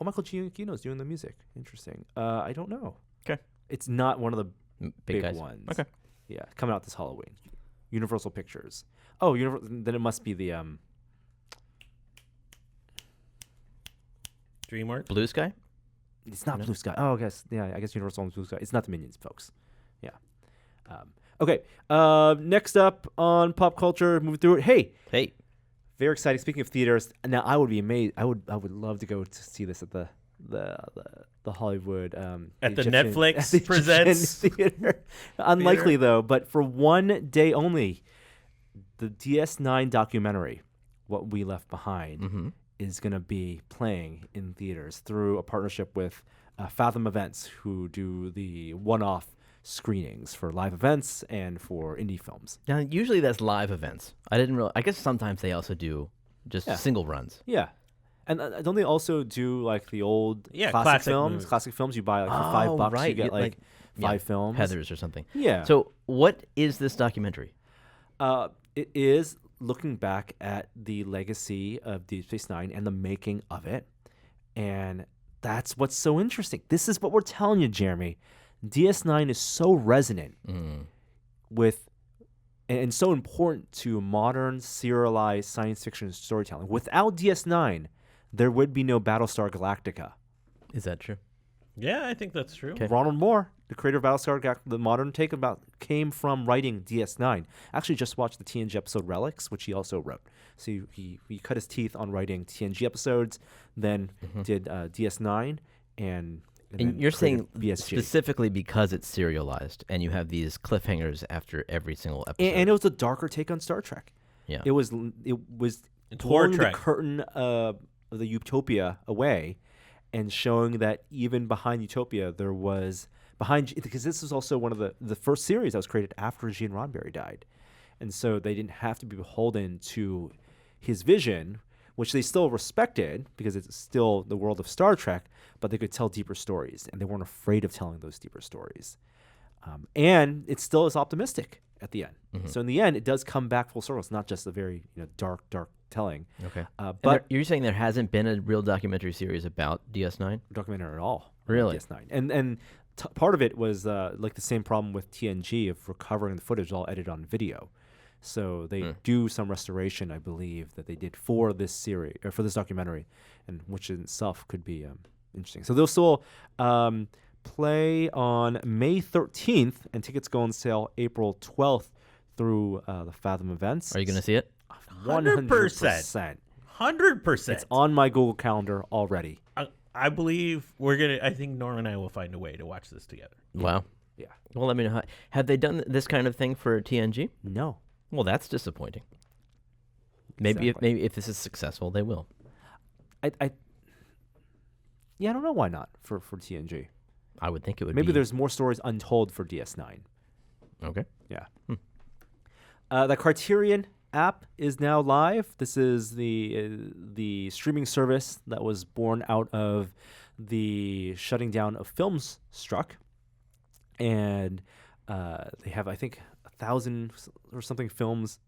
Oh, Michael Giacchino's doing the music. Interesting. I don't know. Okay. It's not one of the big guys. ones. Okay. Yeah, coming out this Halloween. Universal Pictures. Oh, then it must be the DreamWorks. Blue Sky? It's not No? Blue Sky. Oh, I guess Universal owns Blue Sky. It's not the Minions, folks. Yeah. Okay. Next up on pop culture, moving through it. Hey, very exciting. Speaking of theaters, now I would be amazed. I would love to go to see this at the Hollywood At the Egyptian- Netflix at the Egyptian presents theater. Unlikely though, but for one day only, the DS9 documentary, What We Left Behind, is going to be playing in theaters through a partnership with Fathom Events, who do the one-off screenings for live events and for indie films. Now, usually that's live events. I guess sometimes they also do just single runs. Yeah. And don't they also do like the old classic films? movies. Classic films you buy like for $5 right. you get like 5 films. Heathers or something. Yeah. So what is this documentary? It is looking back at the legacy of Deep Space Nine and the making of it. And that's what's so interesting. This is what we're telling you, Jeremy. DS9 is so resonant with and so important to modern serialized science fiction storytelling. Without DS9, there would be no Battlestar Galactica. Is that true? Yeah, I think that's true. Okay. Ronald Moore, the creator of Battlestar Galactica, the modern take about came from writing DS9. Actually, just watched the TNG episode Relics, which he also wrote. So he cut his teeth on writing TNG episodes, then did DS9, and then you're created saying BSG. specifically because it's serialized and you have these cliffhangers after every single episode. And it was a darker take on Star Trek. Yeah. It was It's War pulling the Trek. curtain of the utopia away and showing that even behind utopia there was because this was also one of the first series that was created after Gene Roddenberry died. And so they didn't have to be beholden to his vision, which they still respected because it's still the world of Star Trek, but they could tell deeper stories, and they weren't afraid of telling those deeper stories. And it still is optimistic at the end. So in the end, it does come back full circle. It's not just a very dark telling. Okay. But you're saying there hasn't been a real documentary series about DS9? documentary at all. Really? DS9. And part of it was like the same problem with TNG of recovering the footage all edited on video. So they do some restoration, I believe, that they did for this series or for this documentary, and which in itself could be interesting. So they'll still play on May 13th, and tickets go on sale April 12th through the Fathom events. Are you going to see it? 100%. 100%. It's on my Google Calendar already. I believe I think Norm and I will find a way to watch this together. Wow. Yeah. Well, let me know. Have they done this kind of thing for TNG? No. Well, that's disappointing. Maybe if this is successful, they will. I don't know why not for TNG. I would think it would Maybe be. there's more stories untold for DS9. Okay. Yeah. The Criterion app is now live. This is the streaming service that was born out of the shutting down of Films Struck, and they have I think 1,000 or something films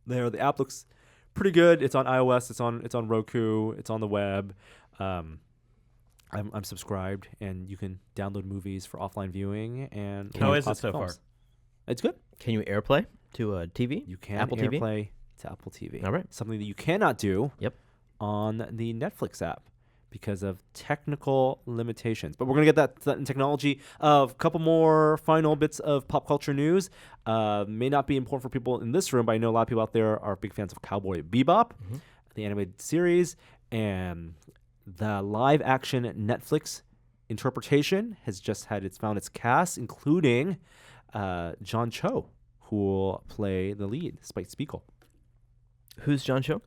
there. The app looks pretty good. It's on iOS. It's on Roku. It's on the web. I'm subscribed, and you can download movies for offline viewing. And How is it classic so far? films. It's good. Can you AirPlay to a TV? You can Apple TV? AirPlay to Apple TV. All right. Something that you cannot do Yep. on the Netflix app because of technical limitations. But we're going to get that in technology. A couple more final bits of pop culture news. May not be important for people in this room, but I know a lot of people out there are big fans of Cowboy Bebop, the animated series, and the live action Netflix interpretation has just found its cast, including John Cho, who will play the lead, Spike Spiegel. Who's John Cho?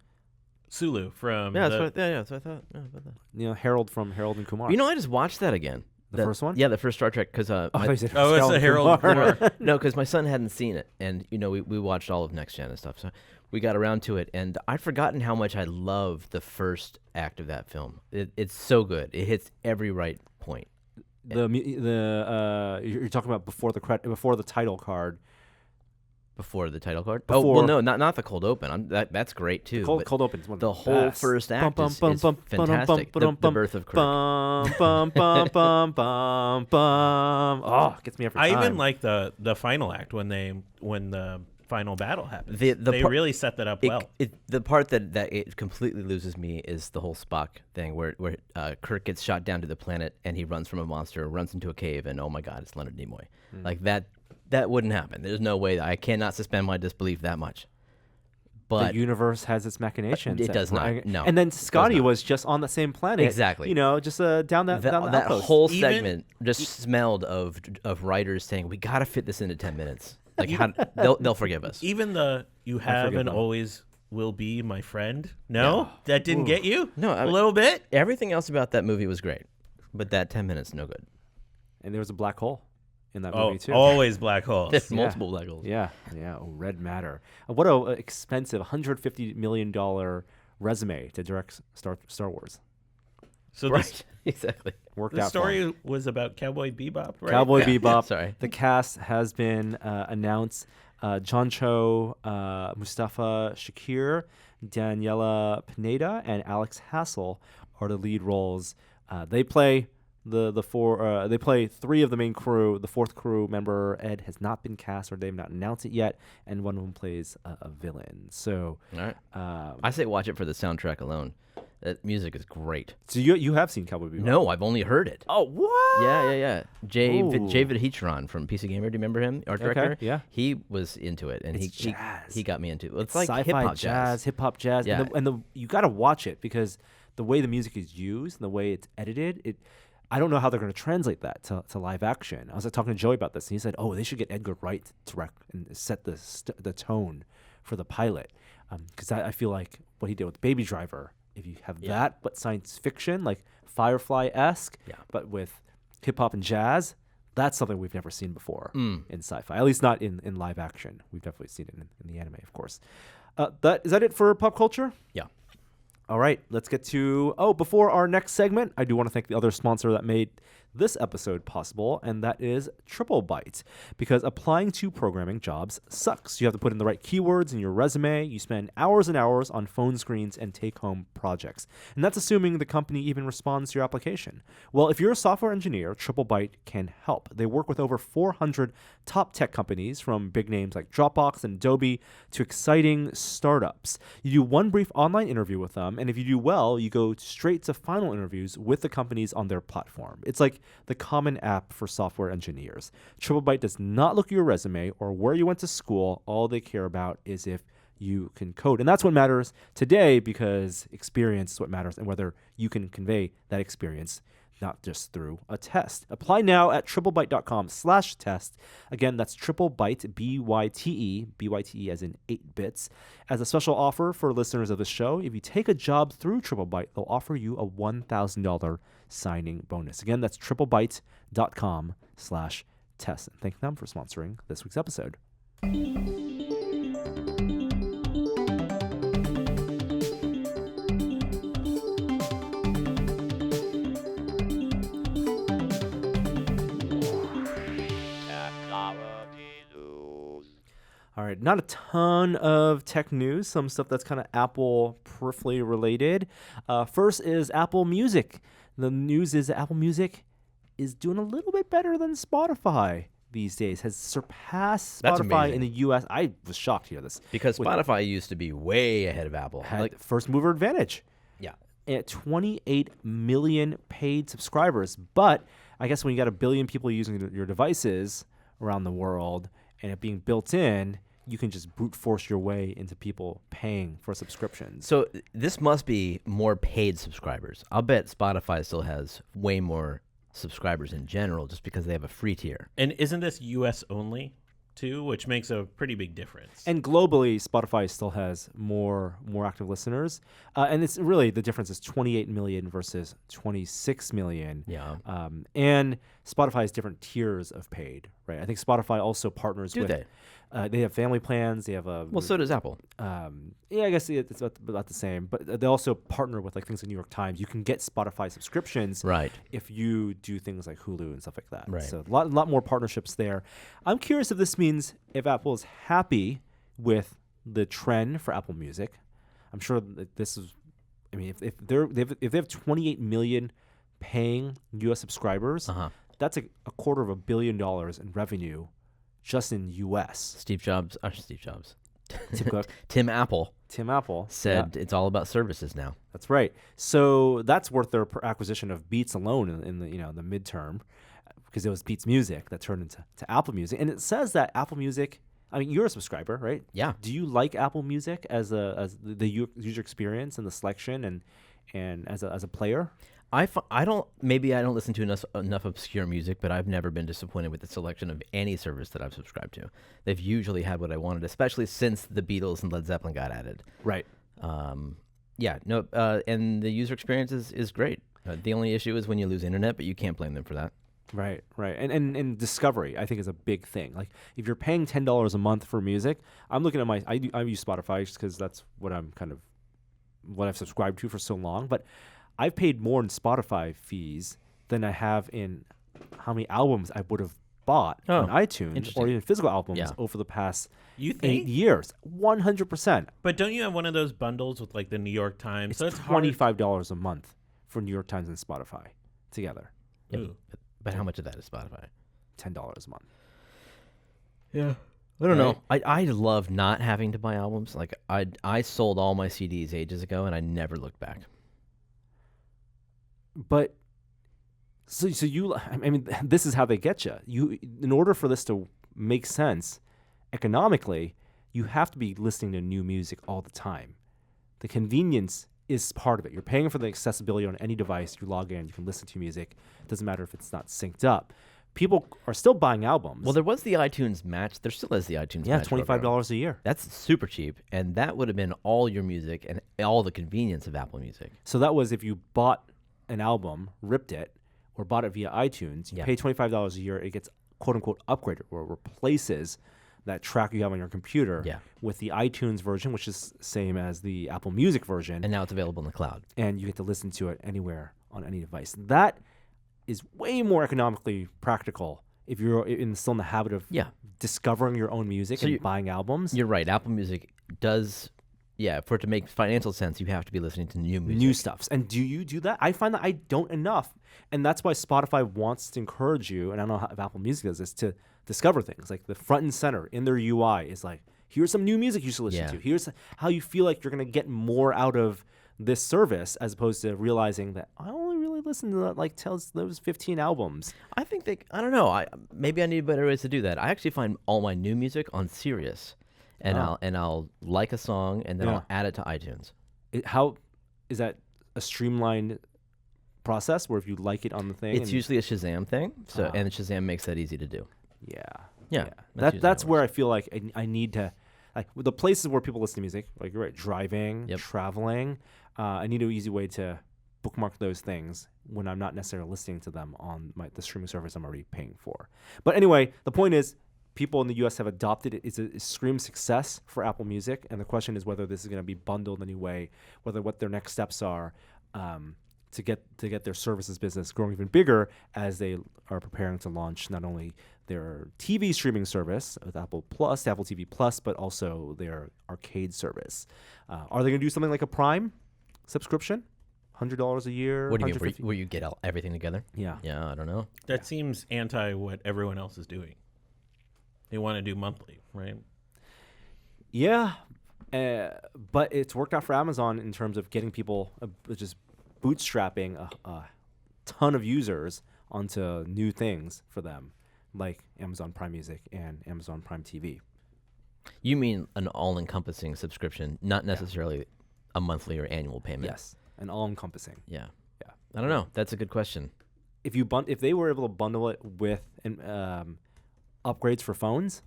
Sulu from Yeah, the, that's what I thought. Yeah, about that. Harold from Harold and Kumar. I just watched that again. The first one? Yeah, the first Star Trek. Because I thought you said Oh, it's the Harold Kumar. no, because my son hadn't seen it, and we watched all of Next Gen and stuff, so we got around to it, and I'd forgotten how much I loved the first act of that film. It's so good. It hits every right point. You're talking about before the title card. Before the title card? Before- well, no, not the cold open. That's great too. but Cold Open is one of the whole best. first act is fantastic. The birth of Kirk. Bum, bum, bum, bum, bum, bum. Oh, gets me every I time. even like the final act when the final battle happens. The they par- really set that up well. The part that it completely loses me is the whole Spock thing where Kirk gets shot down to the planet and he runs from a monster, runs into a cave, and oh my God, it's Leonard Nimoy. Like that wouldn't happen. There's no way. I cannot suspend my disbelief that much. But the universe has its machinations. It does not. No, And then it does Scotty not. was just on the same planet. Exactly. Just down that that outpost. whole Even- segment just smelled of writers saying we got to fit this into 10 minutes. Like they'll forgive us. Even the you have forgive and them. always will be my friend. No, that didn't get you. No, a little bit. Everything else about that movie was great, but that 10 minutes no good. And there was a black hole. in that Oh, movie too. always black holes. There's multiple black holes. Yeah. Oh, red matter. What a expensive $150 million resume to direct Star Wars. So Right. Exactly. Worked the out for him. story was about Cowboy Bebop, right? Cowboy Yeah. Bebop. Sorry. The cast has been announced. John Cho, Mustafa Shakir, Daniela Pineda, and Alex Hassel are the lead roles. They play the four. They play three of the main crew. The fourth crew member, Ed, has not been cast, or they've not announced it yet, and one of them plays a villain. So, All right. I say watch it for the soundtrack alone. That music is great. so you have seen Cowboy Bebop? No, I've only heard it. Oh, what? Yeah. Ooh. David Hitchron from PC Gamer. Do you remember him? Art director. yeah. He was into it, and It's he jazz. he got me into it. It's It's like sci-fi hip hop jazz. hip hop jazz. Yeah. And the you got to watch it because the way the music is used and the way it's edited, I don't know how they're going to translate that to live action. I was talking to Joey about this, and he said, "Oh, they should get Edgar Wright to direct and set the tone for the pilot, because I feel like what he did with Baby Driver. If you have that, but science fiction, like Firefly-esque, but with hip hop and jazz, that's something we've never seen before in sci-fi. At least not in live action. We've definitely seen it in the anime, of course. Is that it for pop culture? Yeah. All right, let's get to... before our next segment, I do want to thank the other sponsor that made this episode possible, and that is TripleByte. Because applying to programming jobs sucks. You have to put in the right keywords in your resume. You spend hours and hours on phone screens and take-home projects. And that's assuming the company even responds to your application. Well, if you're a software engineer, TripleByte can help. They work with over 400 top tech companies, from big names like Dropbox and Adobe to exciting startups. You do one brief online interview with them, and if you do well, you go straight to final interviews with the companies on their platform. It's like the common app for software engineers. TripleByte does not look at your resume or where you went to school. All they care about is if you can code. And that's what matters today, because experience is what matters, and whether you can convey that experience, not just through a test. Apply now at triplebyte.com/test. Again, that's TripleByte, B-Y-T-E as in 8 bits. As a special offer for listeners of the show, if you take a job through TripleByte, they'll offer you a $1,000 signing bonus. Again, that's triplebyte.com/test. And thank them for sponsoring this week's episode. All right, not a ton of tech news, some stuff that's kind of Apple peripherally related. First is Apple Music. The news is that Apple Music is doing a little bit better than Spotify these days, has surpassed That's Spotify amazing. in the US. I was shocked to hear this. Because With- Spotify used to be way ahead of Apple. Had first mover advantage Yeah. at 28 million paid subscribers. But I guess when you got a billion people using your devices around the world and it being built in, you can just brute force your way into people paying for subscriptions. So this must be more paid subscribers. I'll bet Spotify still has way more subscribers in general, just because they have a free tier. And isn't this US only too, which makes a pretty big difference? And globally, Spotify still has more active listeners. And it's really, the difference is 28 million versus 26 million. Yeah. And Spotify has different tiers of paid, right? I think Spotify also partners Do with... they? They have family plans. They have a... Well, so does Apple. Yeah, I guess it's about the same. But they also partner with like things like New York Times. You can get Spotify subscriptions Right. if you do things like Hulu and stuff like that. Right. So a lot more partnerships there. I'm curious if this means if Apple is happy with the trend for Apple Music. I'm sure that this is... I mean, if they have 28 million paying U.S. subscribers, that's a $250 million in revenue just in U.S. Tim Cook. Tim Apple said it's all about services now. that's right. So that's worth their acquisition of Beats alone in the midterm, because it was Beats Music that turned into Apple Music. And it says that Apple Music... I mean, you're a subscriber, right? Yeah. Do you like Apple Music as the user experience and the selection and as a player? I don't listen to enough obscure music, but I've never been disappointed with the selection of any service that I've subscribed to. They've usually had what I wanted, especially since the Beatles and Led Zeppelin got added. Right. And the user experience is great. The only issue is when you lose internet, but you can't blame them for that. Right, right. And discovery, I think, is a big thing. Like, if you're paying $10 a month for music, I'm looking at I use Spotify just because that's what what I've subscribed to for so long. But I've paid more in Spotify fees than I have in how many albums I would have bought on iTunes interesting. or even physical albums Yeah. over the past You 8 think? years. 100%. But don't you have one of those bundles with like the New York Times? It's So it's hard. $25 a month for New York Times and Spotify together. Ooh. But how much of that is Spotify? $10 a month. Yeah. I don't know. Right. I love not having to buy albums. Like I sold all my CDs ages ago, and I never looked back. But so you, I mean, this is how they get you. In order for this to make sense economically, you have to be listening to new music all the time. The convenience is part of it. You're paying for the accessibility on any device. You log in, you can listen to music. It doesn't matter if it's not synced up. People are still buying albums. Well, there was the iTunes Match. There still is the iTunes yeah, Match. program. $25 a year. That's super cheap, and that would have been all your music and all the convenience of Apple Music. So that was if you bought an album, ripped it, or bought it via iTunes, you Yeah. pay $25 a year, it gets quote unquote upgraded or replaces that track you have on your computer Yeah. with the iTunes version, which is same as the Apple Music version, And now it's available in the cloud. and you get to listen to it anywhere on any device. That is way more economically practical if you're still in the habit of Yeah. discovering your own music So and buying albums. You're right. Apple Music does, for it to make financial sense, you have to be listening to new music. New stuffs. And do you do that? I find that I don't enough. And that's why Spotify wants to encourage you, and I don't know if Apple Music does this, to discover things. Like the front and center in their UI is like, here's some new music you should listen Yeah. to. Here's how you feel like you're going to get more out of this service, as opposed to realizing that I only really listen to that, like those 15 albums. I think I don't know. Maybe I need better ways to do that. I actually find all my new music on Sirius, and I'll like a song and then Yeah. I'll add it to iTunes. How is that a streamlined process where if you like it on the thing? It's usually a Shazam thing, Ah. and Shazam makes that easy to do. Yeah. Yeah, that's usually That's how it where I feel like I need to, like the places where people listen to music, like you're right, driving, Yep. traveling. I need an easy way to bookmark those things when I'm not necessarily listening to them on the streaming service I'm already paying for. But anyway, the point is, people in the U.S. have adopted it. It's a scream success for Apple Music, and the question is whether this is going to be bundled in a new way, what their next steps are. To get their services business growing even bigger as they are preparing to launch not only their TV streaming service with Apple TV Plus, but also their arcade service. Are they going to do something like a Prime subscription, $100 a year? What do you mean? $150? Where you get everything together? Yeah. Yeah, I don't know. That seems anti what everyone else is doing. They want to do monthly, right? Yeah, but it's worked out for Amazon in terms of getting people just bootstrapping a ton of users onto new things for them, like Amazon Prime Music and Amazon Prime TV. You mean an all-encompassing subscription, not necessarily a monthly or annual payment? Yes, and all-encompassing. Yeah. Yeah. I don't know. That's a good question. If they were able to bundle it with upgrades for phones,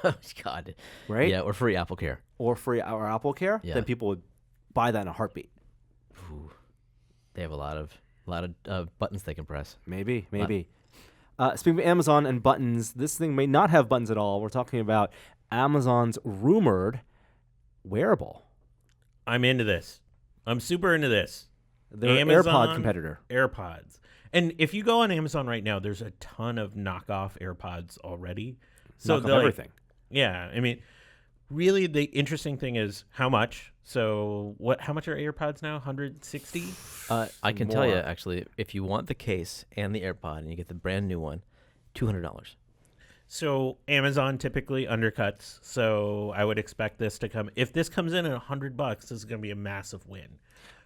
Oh, God. right? Yeah, or free Apple Care. Or free or Apple Care, Yeah. then people would buy that in a heartbeat. Ooh. They have a lot of buttons they can press. Maybe. Speaking of Amazon and buttons, this thing may not have buttons at all. We're talking about Amazon's rumored wearable. I'm into this. I'm super into this. Their Amazon AirPod competitor. AirPods. And if you go on Amazon right now, there's a ton of knockoff AirPods already. So Knock off they're like- everything. yeah, I mean, really the interesting thing is how much. So how much are AirPods now? 160? I can tell you, More. actually, if you want the case and the AirPod and you get the brand new one, $200. So Amazon typically undercuts. So I would expect this to come. If this comes in at $100, this is going to be a massive win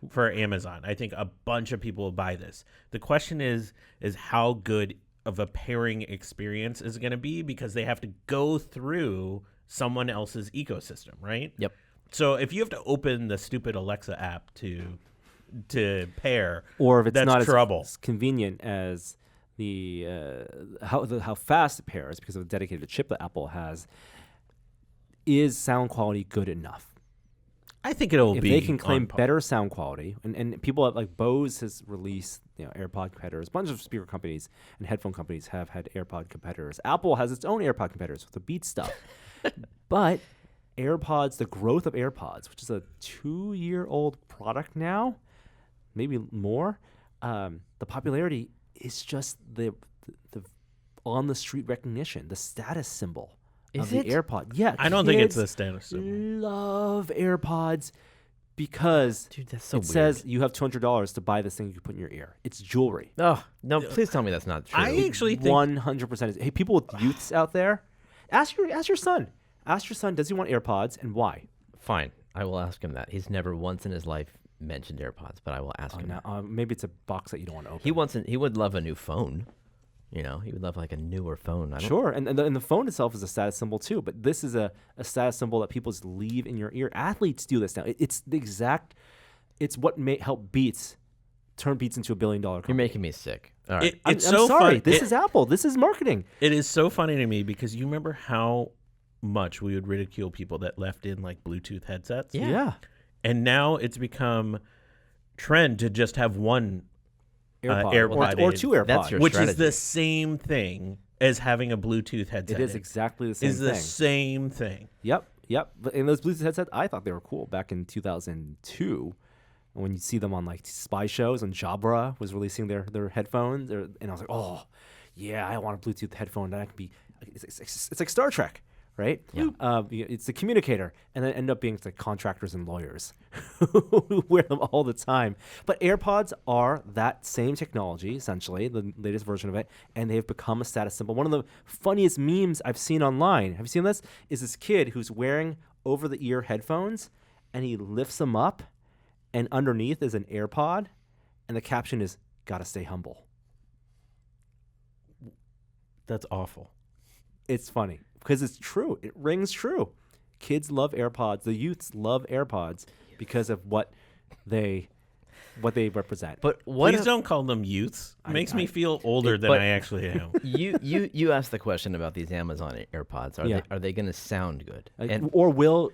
for Amazon. I think a bunch of people will buy this. The question is how good of a pairing experience is it going to be, because they have to go through someone else's ecosystem, right? Yep. So if you have to open the stupid Alexa app to pair, Or if it's that's not trouble. as convenient as how fast it pairs because of the dedicated chip that Apple has, is sound quality good enough? I think it'll if be they can claim on par. better sound quality, and people like Bose has released AirPod competitors. A bunch of speaker companies and headphone companies have had AirPod competitors. Apple has its own AirPod competitors with the Beats stuff. But AirPods, the growth of AirPods, which is a 2-year-old product now, maybe more, the popularity is just the on the street recognition, the status symbol of the AirPod. Yeah, I don't think it's kids the status symbol. love AirPods because Dude, that's so it says you have $200 to buy this thing you can put in your ear. It's jewelry. Oh, no, please tell me that's not true. I actually think 100% is. Hey, people with youths out there, ask your son. Ask your son, does he want AirPods and why? Fine, I will ask him that. He's never once in his life mentioned AirPods, but I will ask him. Now, maybe it's a box that you don't want to open. He would love a new phone. He would love like a newer phone. I don't, Sure, and the phone itself is a status symbol too, but this is a status symbol that people just leave in your ear. Athletes do this now. It's what may help turn Beats into $1 billion company. You're making me sick. All right. it's I'm so sorry. funny. This is Apple. This is marketing. It is so funny to me because you remember how much we would ridicule people that left in like Bluetooth headsets. Yeah. And now it's become trend to just have one AirPod or in, two AirPods. That's your which is strategy. the same thing as having a Bluetooth headset. It is in. exactly the same Is thing. the same thing. Yep. But in those Bluetooth headsets, I thought they were cool back in 2002. When you see them on like spy shows, and Jabra was releasing their headphones, and I was like, oh, yeah, I want a Bluetooth headphone that I can be. It's like Star Trek, right? Yeah. It's the communicator, and then end up being like contractors and lawyers who wear them all the time. But AirPods are that same technology, essentially, the latest version of it, and they've become a status symbol. One of the funniest memes I've seen online, have you seen this? Is this kid who's wearing over-the-ear headphones, and he lifts them up, and underneath is an AirPod, and the caption is, "Gotta stay humble." That's awful. It's funny because it's true. It rings true. Kids love AirPods. The youths love AirPods because of what they represent. But what Please don't call them youths. It makes me feel older than but- I actually am. you asked the question about these Amazon AirPods. Yeah. Are they going to sound good? And or will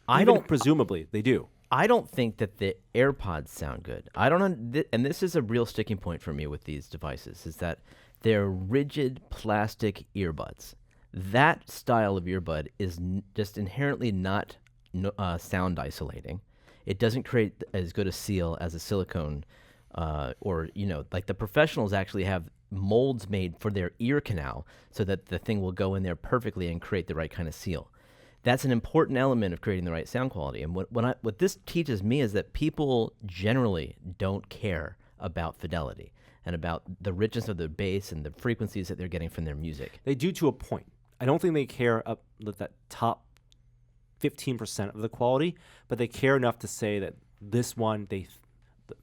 I even don't- presumably they do. I don't think that the AirPods sound good. I don't, and this is a real sticking point for me with these devices, is that they're rigid plastic earbuds. That style of earbud is just inherently not sound isolating. It doesn't create as good a seal as a silicone, or like the professionals actually have molds made for their ear canal so that the thing will go in there perfectly and create the right kind of seal. That's an important element of creating the right sound quality. And what this teaches me is that people generally don't care about fidelity and about the richness of the bass and the frequencies that they're getting from their music. They do to a point. I don't think they care up that top 15% of the quality, but they care enough to say that this one the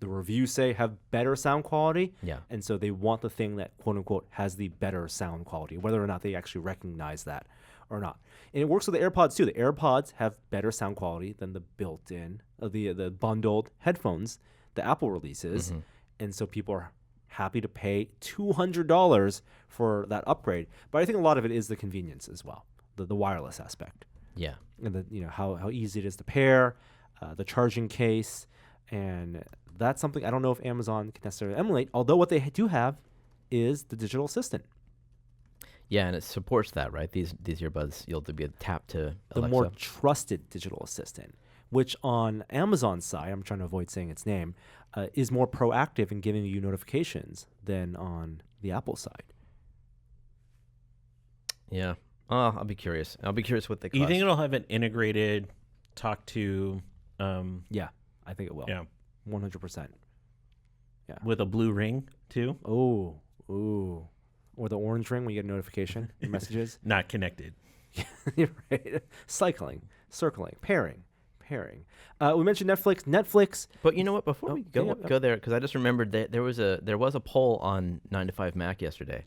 reviews say have better sound quality. Yeah. And so they want the thing that quote unquote has the better sound quality, whether or not they actually recognize that or not. And it works with the AirPods too. The AirPods have better sound quality than the built-in, the bundled headphones that Apple releases. Mm-hmm. And so people are happy to pay $200 for that upgrade. But I think a lot of it is the convenience as well, the wireless aspect. Yeah. And how easy it is to pair, the charging case, and that's something I don't know if Amazon can necessarily emulate, although what they do have is the digital assistant. Yeah, and it supports that, right? These earbuds, you'll be able to tap to The Alexa. more trusted digital assistant, which on Amazon's side, I'm trying to avoid saying its name, is more proactive in giving you notifications than on the Apple side. Yeah. Oh, I'll be curious. I'll be curious what they cost. You think it'll have an integrated talk to Yeah, I think it will. yeah, 100%. with a blue ring too? Ooh. Or the orange ring when you get a notification, your messages. Not connected. You're right. Cycling, circling, pairing. We mentioned Netflix. But you know what? Before we go yeah. go there, because I just remembered that there was a poll on 9 to 5 Mac yesterday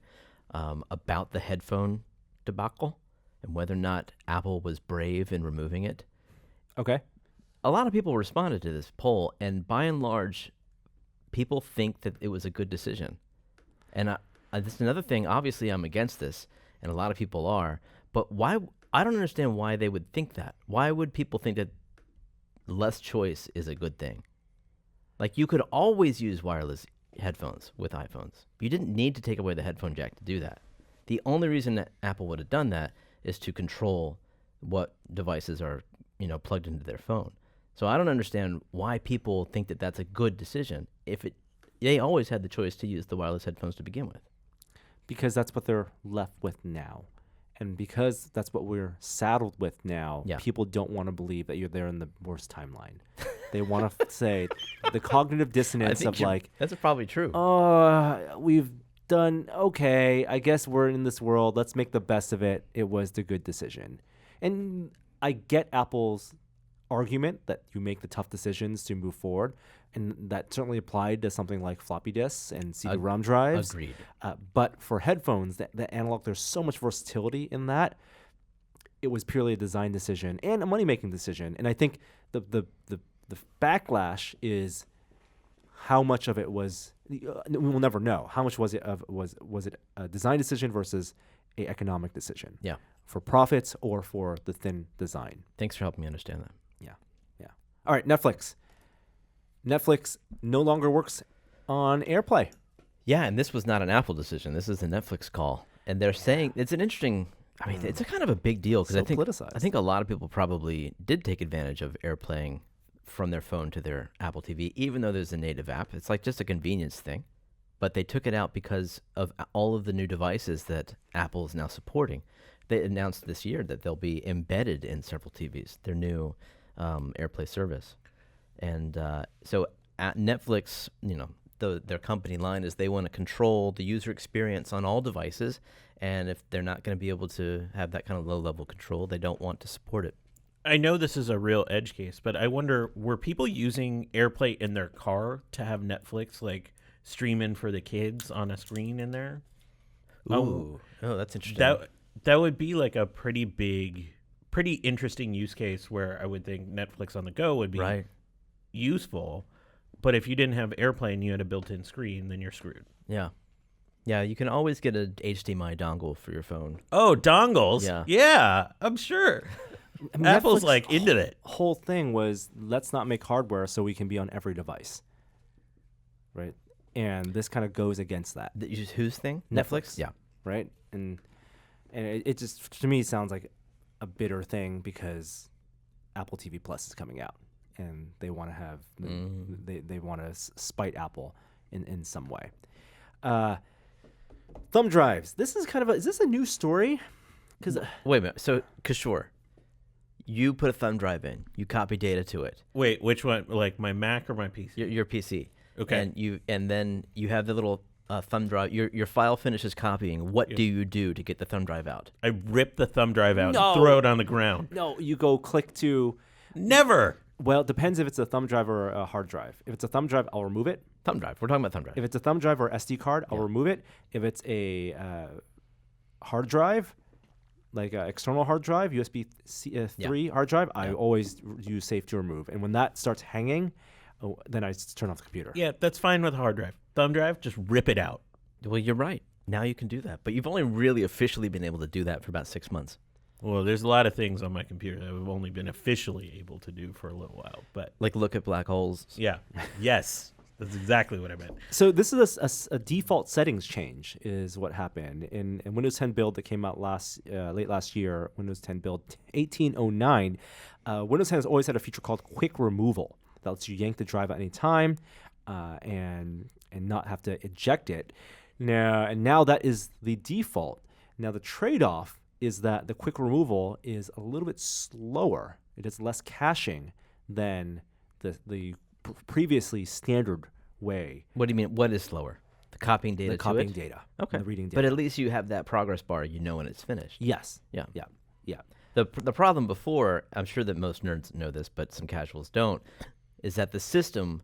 about the headphone debacle and whether or not Apple was brave in removing it. Okay. A lot of people responded to this poll, and by and large, people think that it was a good decision. And this is another thing. Obviously, I'm against this, and a lot of people are. But why? I don't understand why they would think that. Why would people think that? less choice is a good thing. Like, you could always use wireless headphones with iPhones. You didn't need to take away the headphone jack to do that. The only reason that Apple would have done that is to control what devices are, plugged into their phone. So I don't understand why people think that that's a good decision if they always had the choice to use the wireless headphones to begin with. Because that's what they're left with now. And because that's what we're saddled with now, people don't want to believe that you're there in the worst timeline. They want to say the cognitive dissonance of like, that's probably true. We've done okay. I guess we're in this world. Let's make the best of it. It was the good decision. And I get Apple's argument that you make the tough decisions to move forward. And that certainly applied to something like floppy disks and CD-ROM drives. Agreed. But for headphones, that analog, there's so much versatility in that. It was purely a design decision and a money-making decision. And I think the backlash is how much of it was. We will never know how much was it a design decision versus a economic decision. Yeah. For profits or for the thin design. Thanks for helping me understand that. Yeah. All right, Netflix. Netflix no longer works on AirPlay. Yeah, and this was not an Apple decision. This is a Netflix call. And they're saying it's an interesting, it's a kind of a big deal because politicized. I think a lot of people probably did take advantage of AirPlaying from their phone to their Apple TV, even though there's a native app. It's like just a convenience thing. But they took it out because of all of the new devices that Apple is now supporting. They announced this year that they'll be embedded in several TVs, their new AirPlay service. And so at Netflix, their company line is they want to control the user experience on all devices. And if they're not going to be able to have that kind of low-level control, they don't want to support it. I know this is a real edge case, but I wonder, were people using AirPlay in their car to have Netflix, like, streaming for the kids on a screen in there? Ooh. Oh, that's interesting. That would be like a pretty interesting use case where I would think Netflix on the go would be useful. But if you didn't have AirPlay and you had a built-in screen, then you're screwed. Yeah. Yeah, you can always get an HDMI dongle for your phone. Oh, dongles? Yeah, I'm sure. Apple's like into it. Whole thing was, let's not make hardware so we can be on every device. Right? And this kind of goes against that. Whose thing? Netflix? Yeah. Right? And it just, to me, sounds like a bitter thing because Apple TV Plus is coming out. And they want to have, they want to spite Apple in some way. Thumb drives. This is kind of is this a new story? Wait a minute. So, Kishore, you put a thumb drive in. You copy data to it. Wait, which one? Like my Mac or my PC? Your PC. Okay. And then you have the little thumb drive. Your file finishes copying. What do you do to get the thumb drive out? I rip the thumb drive out and throw it on the ground. No, you go click to... Never. Well, it depends if it's a thumb drive or a hard drive. If it's a thumb drive, I'll remove it. Thumb drive. We're talking about thumb drive. If it's a thumb drive or SD card, I'll remove it. If it's a hard drive, like an external hard drive, USB 3 hard drive, I always use safe to remove. And when that starts hanging, then I turn off the computer. Yeah, that's fine with a hard drive. Thumb drive, just rip it out. Well, you're right. Now you can do that. But you've only really officially been able to do that for about 6 months. Well, there's a lot of things on my computer that I've only been officially able to do for a little while. But like look at black holes. Yeah. Yes. That's exactly what I meant. So this is a default settings change is what happened. In Windows 10 build that came out late last year, Windows 10 build 1809, Windows 10 has always had a feature called quick removal that lets you yank the drive at any time and not have to eject it. Now that is the default. Now the trade-off is that the quick removal is a little bit slower. It is less caching than the previously standard way. What do you mean? What is slower? The copying data The to copying it? data. Okay. The reading data. But at least you have that progress bar. You know when it's finished. Yes. Yeah. Yeah. The problem before, I'm sure that most nerds know this, but some casuals don't, is that the system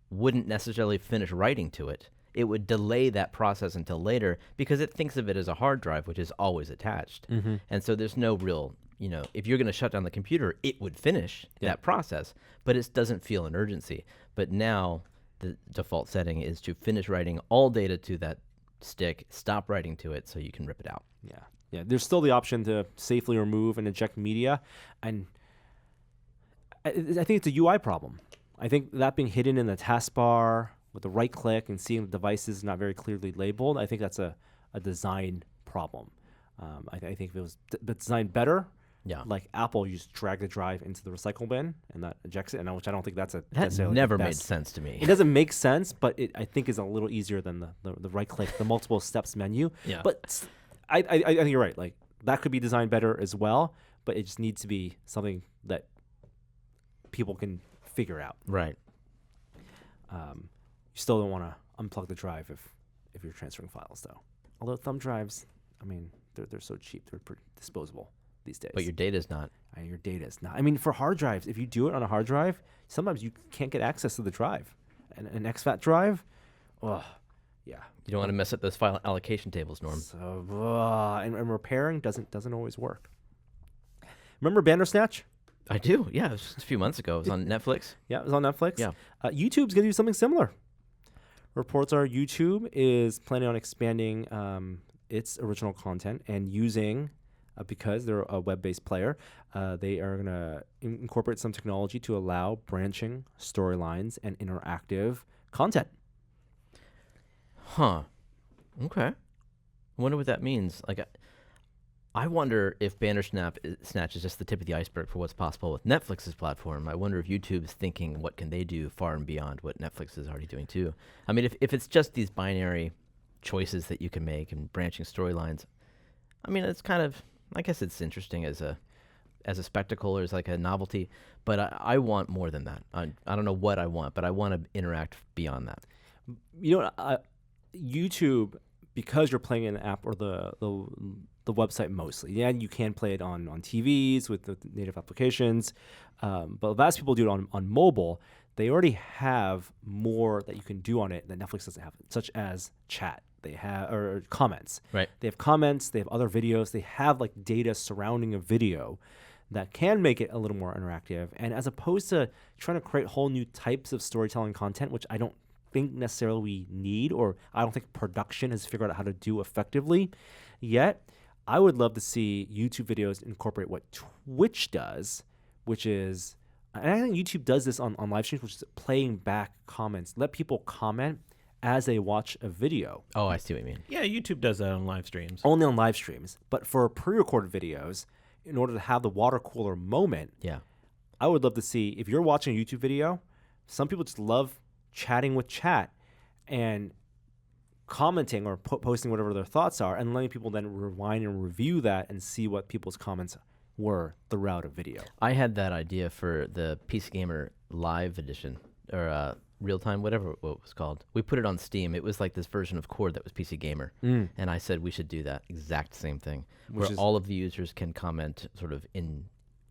wouldn't necessarily finish writing to it. It would delay that process until later because it thinks of it as a hard drive, which is always attached. Mm-hmm. And so there's no real, if you're going to shut down the computer, it would finish that process, but it doesn't feel an urgency. But now the default setting is to finish writing all data to that stick, stop writing to it so you can rip it out. Yeah. There's still the option to safely remove and eject media. And I think it's a UI problem. I think that being hidden in the taskbar with the right click and seeing the devices not very clearly labeled, I think that's a design problem. I think if it was designed better, like Apple, you just drag the drive into the recycle bin and that ejects it, and which I don't think that's necessarily never the made best. sense to me. It doesn't make sense, but it I think is a little easier than the right click, the multiple steps menu. Yeah. But I think you're right. Like that could be designed better as well, but it just needs to be something that people can figure out. Right. You still don't want to unplug the drive if you're transferring files, though. Although thumb drives, I mean, they're so cheap, they're pretty disposable these days. But your data's not. Your data's not. I mean, for hard drives, if you do it on a hard drive, sometimes you can't get access to the drive. An exFAT drive, yeah. You don't want to mess up those file allocation tables, Norm. So, and repairing doesn't always work. Remember Bandersnatch? I do. Yeah, it was just a few months ago. It was on Netflix. Yeah, it was on Netflix. Yeah. YouTube's going to do something similar. Reports are YouTube is planning on expanding its original content and using, because they're a web-based player, they are going to incorporate some technology to allow branching storylines and interactive content. Huh. Okay. I wonder what that means. Like, I wonder if Bandersnatch is just the tip of the iceberg for what's possible with Netflix's platform. I wonder if YouTube's thinking, what can they do far and beyond what Netflix is already doing too. I mean, if it's just these binary choices that you can make and branching storylines, I mean, it's kind of, I guess it's interesting as a spectacle or as like a novelty, but I want more than that. I don't know what I want, but I want to interact beyond that. You know, YouTube, because you're playing an app or the website mostly. Yeah, you can play it on TVs with the native applications, but as people do it on mobile, they already have more that you can do on it that Netflix doesn't have, such as chat. They have or comments. Right. They have comments. They have other videos. They have like data surrounding a video that can make it a little more interactive. And as opposed to trying to create whole new types of storytelling content, which I don't think necessarily we need, or I don't think production has figured out how to do effectively yet. I would love to see YouTube videos incorporate what Twitch does, which is, and I think YouTube does this on live streams, which is playing back comments. Let people comment as they watch a video. Oh, I see what you mean. Yeah, YouTube does that on live streams. Only on live streams. But for pre-recorded videos, in order to have the water cooler moment, Yeah. I would love to see, if you're watching a YouTube video, some people just love chatting with chat and commenting or posting whatever their thoughts are, and letting people then rewind and review that and see what people's comments were throughout a video. I had that idea for the PC Gamer Live edition, or real time, whatever it was called. We put it on Steam. It was like this version of Cord that was PC Gamer, and I said we should do that exact same thing, where all of the users can comment sort of in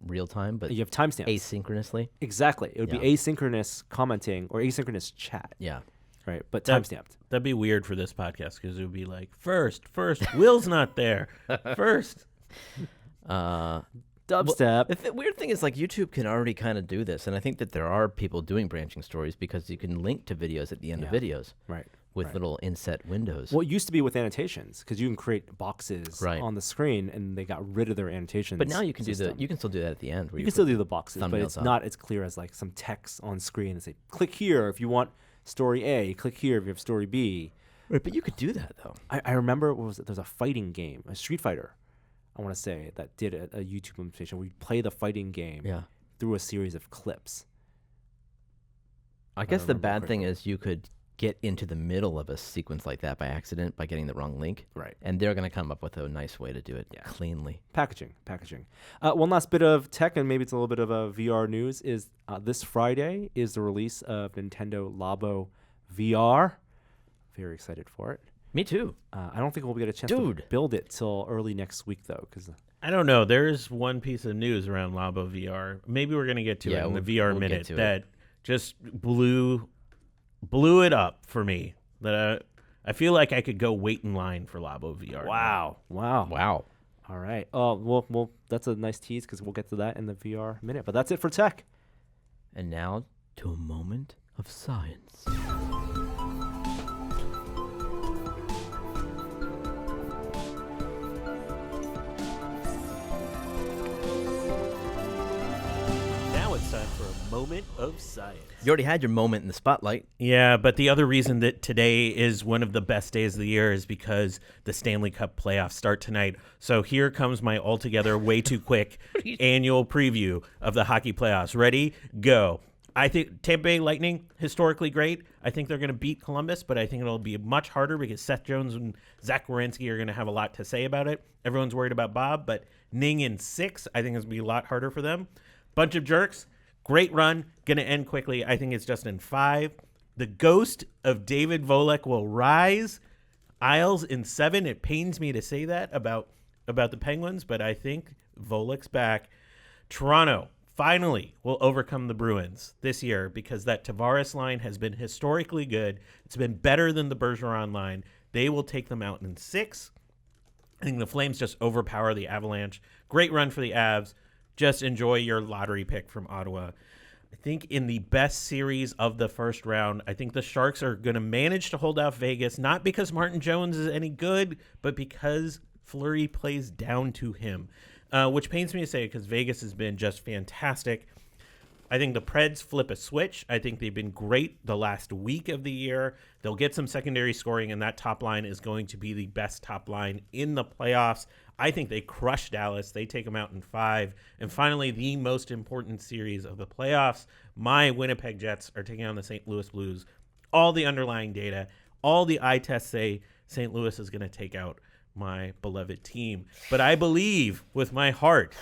real time, but You have timestamps. asynchronously. Exactly. It would be asynchronous commenting or asynchronous chat, Yeah. right? But That- timestamped. That'd be weird for this podcast because it would be like, first, Will's not there. First. Dubstep. The weird thing is, like, YouTube can already kind of do this, and I think that there are people doing branching stories because you can link to videos at the end of videos Right. with right. little inset windows. Well, it used to be with annotations because you can create boxes Right. on the screen, and they got rid of their annotations. But now you can system. you can still do that at the end. Where You can still do the boxes, but thumbnails it's up. not as clear as like some text on screen and say, click here if you want story A, click here if you have story B. Right, but you could do that though. I remember there's a fighting game, a Street Fighter, I want to say, that did a YouTube implementation where you play the fighting game Yeah. through a series of clips. I guess the remember bad thing correctly. is you could get into the middle of a sequence like that by accident by getting the wrong link. Right. And they're going to come up with a nice way to do it cleanly. Packaging. One last bit of tech, and maybe it's a little bit of a VR news, is this Friday is the release of Nintendo Labo VR. Very excited for it. Me too. I don't think we'll get a chance Dude. to build it till early next week, though, because I don't know. There's one piece of news around Labo VR. Maybe we're going to get to it in the VR we'll get minute to it. that just blew it up for me. That I feel like I could go wait in line for Labo VR. wow. Wow. All right. Well, that's a nice tease because we'll get to that in the VR minute. But that's it for tech. And now to a moment of science. Now it's time for moment of science. You already had your moment in the spotlight. Yeah, but the other reason that today is one of the best days of the year is because the Stanley Cup playoffs start tonight. So here comes my altogether way too quick annual preview of the hockey playoffs. Ready? Go. I think Tampa Bay Lightning, historically great. I think they're going to beat Columbus, but I think it'll be much harder because Seth Jones and Zach Werenski are going to have a lot to say about it. Everyone's worried about Bob, but Ning in 6, I think it's going to be a lot harder for them. Bunch of jerks. Great run. Going to end quickly. I think it's just in 5. The ghost of David Volek will rise. Isles in 7. It pains me to say that about the Penguins, but I think Volek's back. Toronto finally will overcome the Bruins this year because that Tavares line has been historically good. It's been better than the Bergeron line. They will take them out in 6. I think the Flames just overpower the Avalanche. Great run for the Avs. Just enjoy your lottery pick from Ottawa. I think in the best series of the first round, I think the Sharks are going to manage to hold out Vegas, not because Martin Jones is any good, but because Fleury plays down to him, which pains me to say because Vegas has been just fantastic. I think the Preds flip a switch. I think they've been great the last week of the year. They'll get some secondary scoring, and that top line is going to be the best top line in the playoffs. I think they crush Dallas. They take them out in 5. And finally, the most important series of the playoffs, my Winnipeg Jets are taking on the St. Louis Blues. All the underlying data, all the eye tests say St. Louis is going to take out my beloved team. But I believe with my heart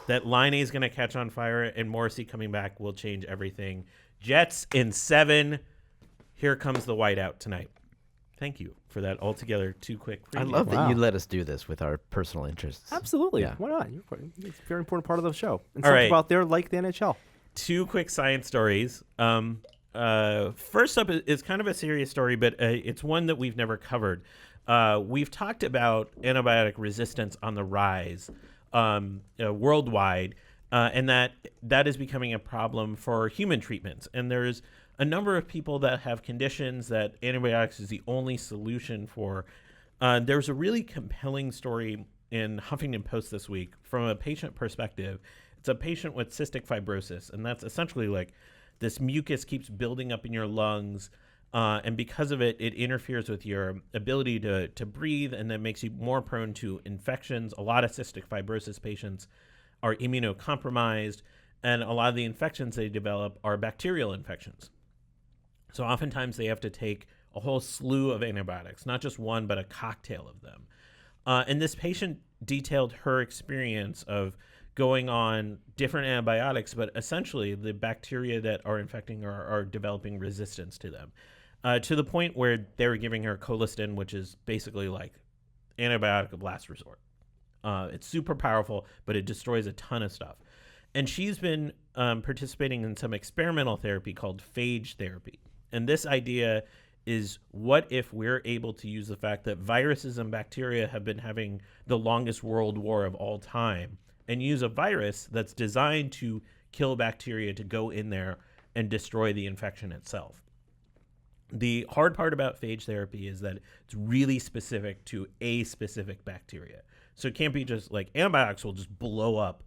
that Line A is going to catch on fire, and Morrissey coming back will change everything. Jets in 7. Here comes the whiteout tonight. Thank you for that altogether too quick preview. I love Wow. that you let us do this with our personal interests. Absolutely. Yeah. Why not? It's a very important part of the show. And All some right. people out there like the NHL. 2 quick science stories. First up is kind of a serious story, but it's one that we've never covered. We've talked about antibiotic resistance on the rise worldwide, and that is becoming a problem for human treatments. And there's a number of people that have conditions that antibiotics is the only solution for. There's a really compelling story in Huffington Post this week from a patient perspective. It's a patient with cystic fibrosis, and that's essentially like this mucus keeps building up in your lungs, and because of it, it interferes with your ability to breathe, and that makes you more prone to infections. A lot of cystic fibrosis patients are immunocompromised, and a lot of the infections they develop are bacterial infections. So oftentimes they have to take a whole slew of antibiotics, not just one, but a cocktail of them. And this patient detailed her experience of going on different antibiotics, but essentially the bacteria that are infecting her are developing resistance to them, to the point where they were giving her colistin, which is basically like antibiotic of last resort. It's super powerful, but it destroys a ton of stuff. And she's been participating in some experimental therapy called phage therapy. And this idea is, what if we're able to use the fact that viruses and bacteria have been having the longest world war of all time, and use a virus that's designed to kill bacteria to go in there and destroy the infection itself. The hard part about phage therapy is that it's really specific to a specific bacteria. So it can't be just like antibiotics will just blow up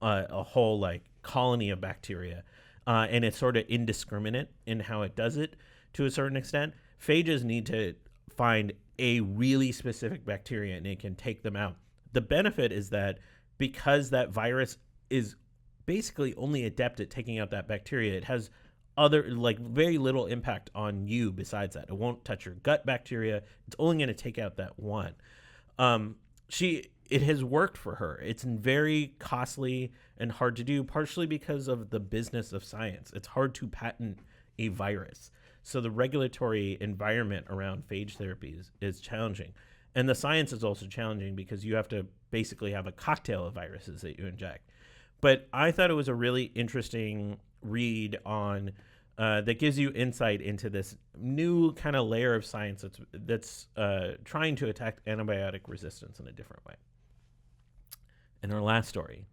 a whole like colony of bacteria. And it's sort of indiscriminate in how it does it to a certain extent. Phages need to find a really specific bacteria and it can take them out. The benefit is that because that virus is basically only adept at taking out that bacteria, it has other, like, very little impact on you besides that. It won't touch your gut bacteria. It's only going to take out that one. It has worked for her. It's very costly and hard to do, partially because of the business of science. It's hard to patent a virus. So the regulatory environment around phage therapy is challenging. And the science is also challenging because you have to basically have a cocktail of viruses that you inject. But I thought it was a really interesting read on that gives you insight into this new kind of layer of science that's trying to attack antibiotic resistance in a different way. And our last story.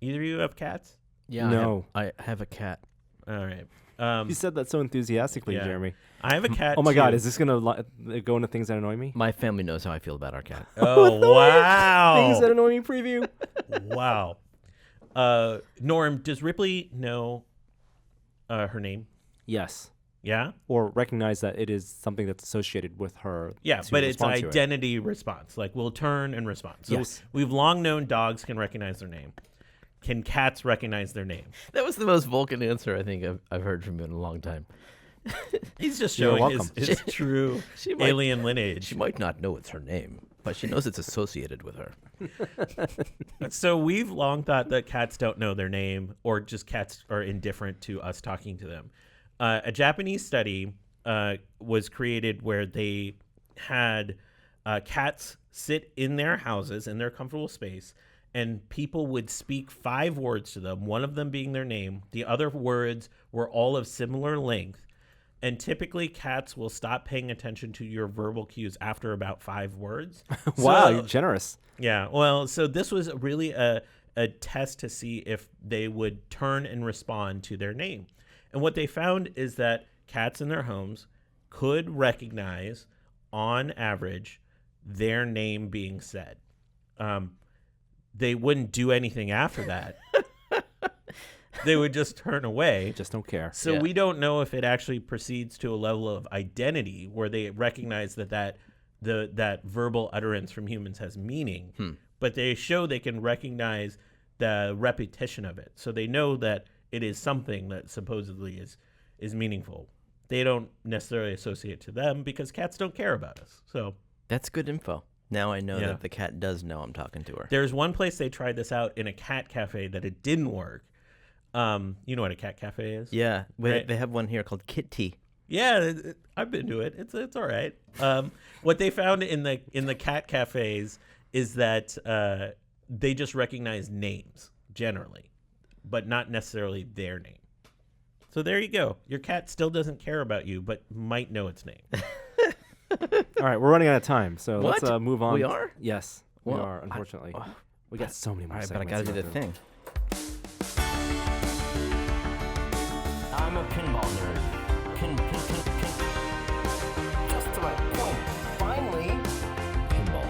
Either of you have cats? Yeah, No. I have a cat. All right. You said that so enthusiastically, yeah. Jeremy. I have a cat. Oh my too. God, is this going to go into things that annoy me? My family knows how I feel about our cat. Oh, wow. Things that annoy me preview. Wow. Norm, does Ripley know her name? Yes. Yeah? Or recognize that it is something that's associated with her. Yeah, to but it's respond to it. identity response. Like, we'll turn and respond. So Yes. we've long known dogs can recognize their name. Can cats recognize their name? That was the most Vulcan answer I think I've heard from you in a long time. He's just You're showing welcome. his true She might- alien lineage. She might not know it's her name, but she knows it's associated with her. So we've long thought that cats don't know their name, or just cats are indifferent to us talking to them. A Japanese study was created where they had cats sit in their houses in their comfortable space, and people would speak 5 words to them, one of them being their name. The other words were all of similar length. And typically cats will stop paying attention to your verbal cues after about 5 words. Wow, So- you're generous. Yeah, well, so this was really a test to see if they would turn and respond to their name. And what they found is that cats in their homes could recognize, on average, their name being said. They wouldn't do anything after that. They would just turn away. Just don't care. So Yeah. we don't know if it actually proceeds to a level of identity where they recognize that verbal utterance from humans has meaning, but they show they can recognize the repetition of it. So they know that it is something that supposedly is meaningful. They don't necessarily associate to them because cats don't care about us. So That's good info. Now I know Yeah. that the cat does know I'm talking to her. there's one place they tried this out in a cat cafe that it didn't work. You know what a cat cafe is? Yeah, Right. they have one here called Kitty. Yeah, I've been to it. It's all right. What they found in the cat cafes is that they just recognize names generally, but not necessarily their name. So there you go. Your cat still doesn't care about you, but might know its name. All right, we're running out of time, so let's What? move on. We are? Yes, Well, we are, unfortunately. We got so many more All right, but I segments gotta do to the go through. thing. I'm a pinball nerd. Pin. Just to my point. Finally, pinball.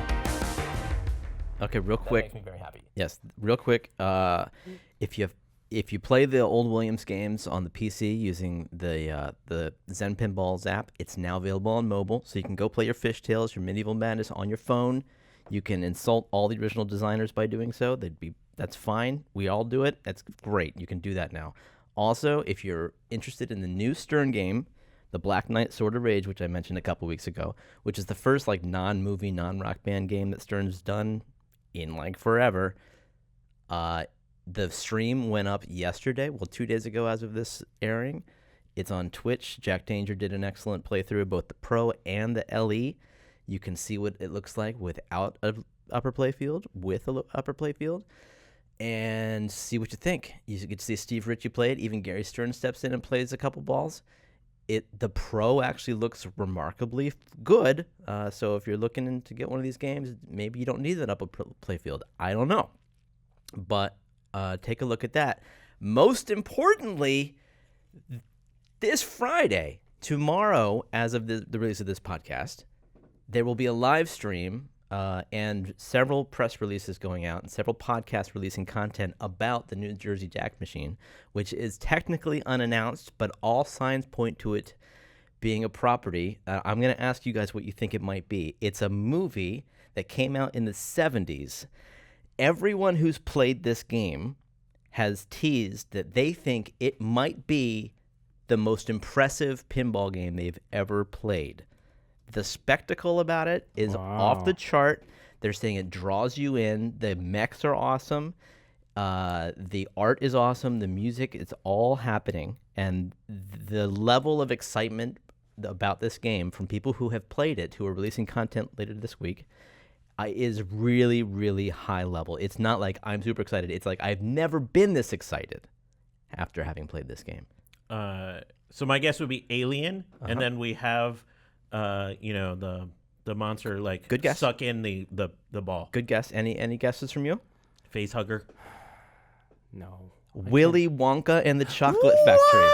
Okay, real That quick. makes me very happy. Yes, real quick. If you play the old Williams games on the PC using the Zen Pinballs app, it's now available on mobile, so you can go play your Fishtails, your Medieval Madness on your phone. You can insult all the original designers by doing so. That's fine. We all do it. That's great. You can do that now. Also, if you're interested in the new Stern game, the Black Knight Sword of Rage, which I mentioned a couple weeks ago, which is the first non-movie, non-rock band game that Stern's done in forever. The stream went up yesterday, 2 days ago as of this airing. It's on Twitch. Jack Danger did an excellent playthrough of both the Pro and the LE. You can see what it looks like without an upper playfield, with an upper playfield, and see what you think. You get to see Steve Ritchie play it. Even Gary Stern steps in and plays a couple balls. The Pro actually looks remarkably good. So if you're looking to get one of these games, maybe you don't need an upper playfield. I don't know. But take a look at that. Most importantly, this Friday, tomorrow, as of the release of this podcast, there will be a live stream and several press releases going out and several podcasts releasing content about the New Jersey Jack Machine, which is technically unannounced, but all signs point to it being a property. I'm going to ask you guys what you think it might be. It's a movie that came out in the 70s. Everyone who's played this game has teased that they think it might be the most impressive pinball game they've ever played. The spectacle about it is off the chart. They're saying it draws you in. The mechs are awesome. The art is awesome. The music, it's all happening. And the level of excitement about this game from people who have played it, who are releasing content later this week, is really, really high level. It's not like I'm super excited. It's like I've never been this excited after having played this game. So my guess would be Alien, and then we have, the monster Good guess. suck in the ball. Good guess. Any guesses from you? Face hugger. No. Willy Wonka and the Chocolate Factory.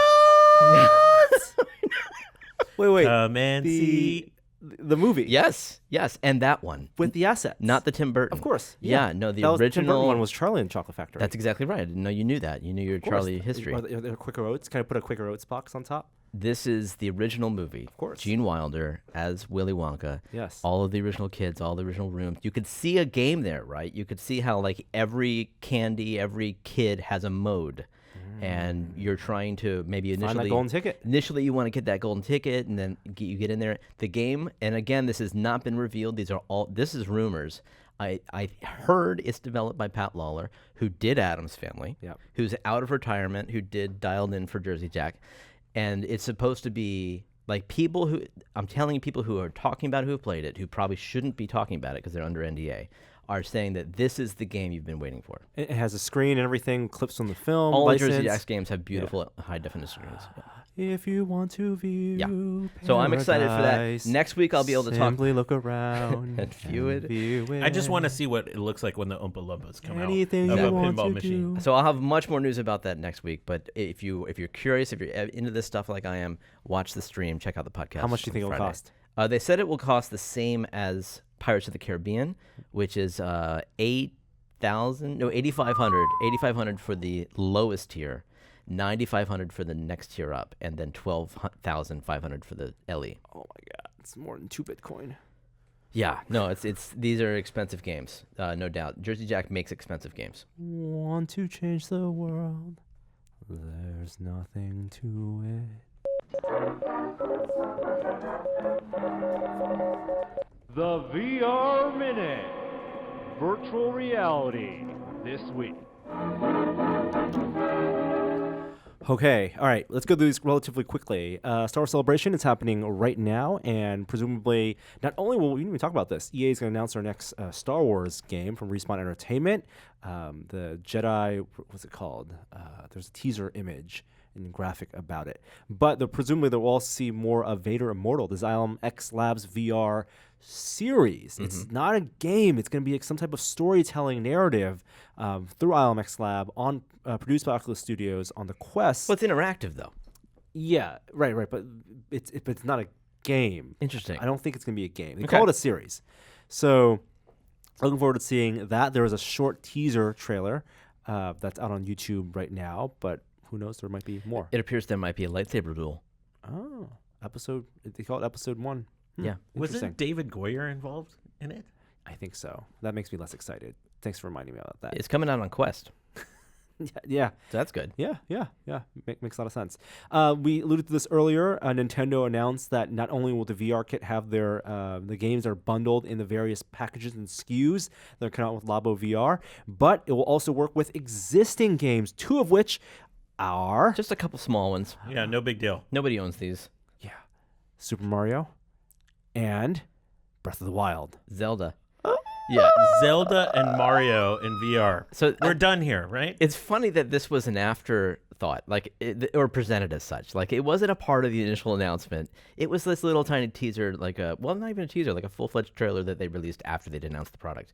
Wait. Come and see the movie. Yes, and that one. With the assets. Not the Tim Burton. Of course. Yeah, no, the That was, original Tim Burton one was Charlie and the Chocolate Factory. That's exactly right. I didn't know you knew that. You knew your Of course. Charlie history. Are there Quaker Oats? Can I put a Quaker Oats box on top? This is the original movie. Of course. Gene Wilder as Willy Wonka. Yes. All of the original kids, all the original rooms. You could see a game there, right? You could see how like every candy, every kid has a mode. And you're trying to maybe initially Find that golden ticket. Initially, you want to get that golden ticket, and then you get in there. The game, and again, this has not been revealed. This is rumors. I heard it's developed by Pat Lawler, who did Addams Family, who's out of retirement, who did Dialed In for Jersey Jack, and it's supposed to be like people who I'm telling you, people who are talking about it, who have played it, who probably shouldn't be talking about it because they're under NDA. Are saying that this is the game you've been waiting for. It has a screen and everything, clips from the film. All the license. Jersey Jack games have beautiful high definition screens. If you want to view So I'm excited for that. paradise, Next week I'll be able to talk. Simply look around and view it. I just want to see what it looks like when the Oompa Loompas come Anything out you of a want pinball to machine. do. So I'll have much more news about that next week. But if you're curious, if you're into this stuff like I am, watch the stream, check out the podcast. How much do you think on it'll Friday. cost? They said it will cost the same as Pirates of the Caribbean, which is $8,500 for the lowest tier, $9,500 for the next tier up, and then $12,500 for the LE. Oh my god, it's more than 2 Bitcoin. Yeah, no, it's these are expensive games, no doubt. Jersey Jack makes expensive games. Want to change the world? There's nothing to it. The VR Minute. Virtual reality this week. Okay, all right, let's go through these relatively quickly. Star Wars Celebration is happening right now, and presumably, not only will we even talk about this, EA is going to announce their next Star Wars game from Respawn Entertainment. The Jedi, what's it called? There's a teaser image and graphic about it. But presumably they'll also see more of Vader Immortal, the Xylem X Labs VR series. It's not a game. It's going to be like some type of storytelling narrative through ILM X Lab on produced by Oculus Studios on the Quest. Well, it's interactive though. Yeah, right. But it's not a game. Interesting. I don't think it's going to be a game. They call it a series. So looking forward to seeing that. There was a short teaser trailer that's out on YouTube right now, but who knows? There might be more. It appears there might be a lightsaber duel. Oh, they call it episode 1. Yeah. Wasn't David Goyer involved in it? I think so. That makes me less excited. Thanks for reminding me about that. It's coming out on Quest. Yeah. So that's good. Yeah. Makes a lot of sense. We alluded to this earlier. Nintendo announced that not only will the VR kit have their the games that are bundled in the various packages and SKUs that are coming out with Labo VR, but it will also work with existing games, 2 of which are Just a couple small ones. Yeah, no big deal. Nobody owns these. Super Mario and Breath of the Wild. Zelda. Yeah. Zelda and Mario in VR. So We're done here, right? It's funny that this was an afterthought, or presented as such. Like, it wasn't a part of the initial announcement. It was this little tiny teaser, not even a teaser, like a full-fledged trailer that they released after they'd announced the product.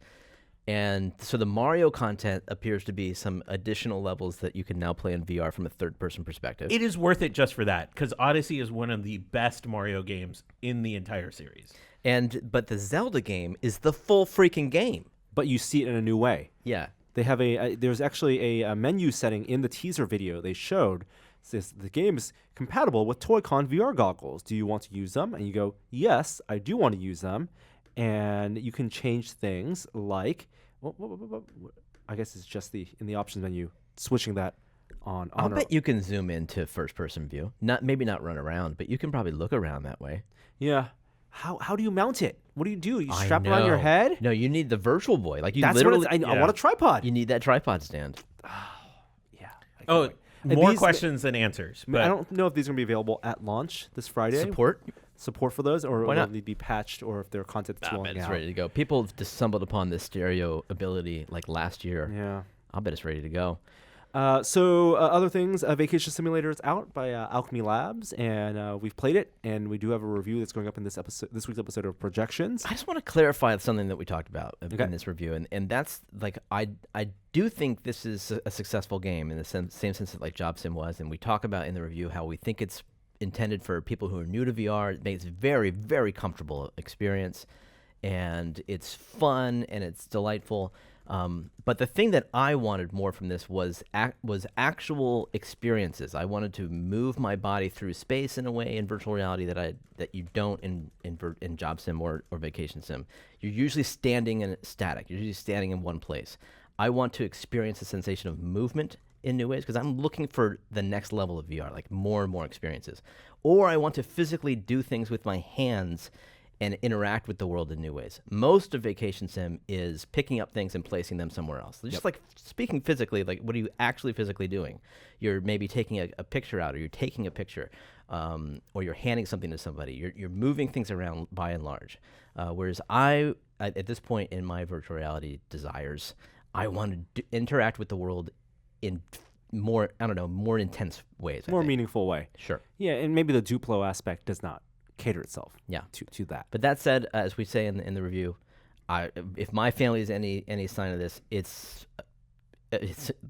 And so the Mario content appears to be some additional levels that you can now play in VR from a third-person perspective. It is worth it just for that, because Odyssey is one of the best Mario games in the entire series. But the Zelda game is the full freaking game. But you see it in a new way. Yeah. They have there's actually a menu setting in the teaser video they showed. It says the game is compatible with Toy-Con VR goggles. Do you want to use them? And you go, yes, I do want to use them. And you can change things like, I guess it's just in the options menu, switching that on. I'll bet you can zoom into first-person view. Maybe not run around, but you can probably look around that way. Yeah. How do you mount it? What do? You strap it on your head? No, you need the Virtual Boy. Like, you That's literally. what I want a tripod. You need that tripod stand. Yeah. Oh, more questions than answers. But I don't know if these are going to be available at launch this Friday. Support for those, or Why will not? they be patched, or if their content's I bet rolling it's out. ready to go. People have just stumbled upon this stereo ability like last year. Yeah. I'll bet it's ready to go. Other things, Vacation Simulator is out by Alchemy Labs, and we've played it, and we do have a review that's going up in this week's episode of Projections. I just want to clarify something that we talked about in this review, and that's like I do think this is a successful game in the same sense that like Job Sim was, and we talk about in the review how we think it's intended for people who are new to VR. It makes very, very comfortable experience, and it's fun and it's delightful. But the thing that I wanted more from this was actual experiences. I wanted to move my body through space in a way in virtual reality that you don't in job sim or vacation sim. You're usually standing in static. You're usually standing in one place. I want to experience the sensation of movement in new ways because I'm looking for the next level of VR, like more and more experiences. Or I want to physically do things with my hands and interact with the world in new ways. Most of vacation sim is picking up things and placing them somewhere else. Just like speaking physically, like what are you actually physically doing? You're maybe taking a picture out, or you're taking a picture, or you're handing something to somebody. You're moving things around by and large. Whereas at this point in my virtual reality desires, I want to interact with the world in more, more intense ways. More meaningful way. Sure. Yeah, and maybe the Duplo aspect does not cater itself to that. But that said, as we say in the review, if my family is any sign of this, it's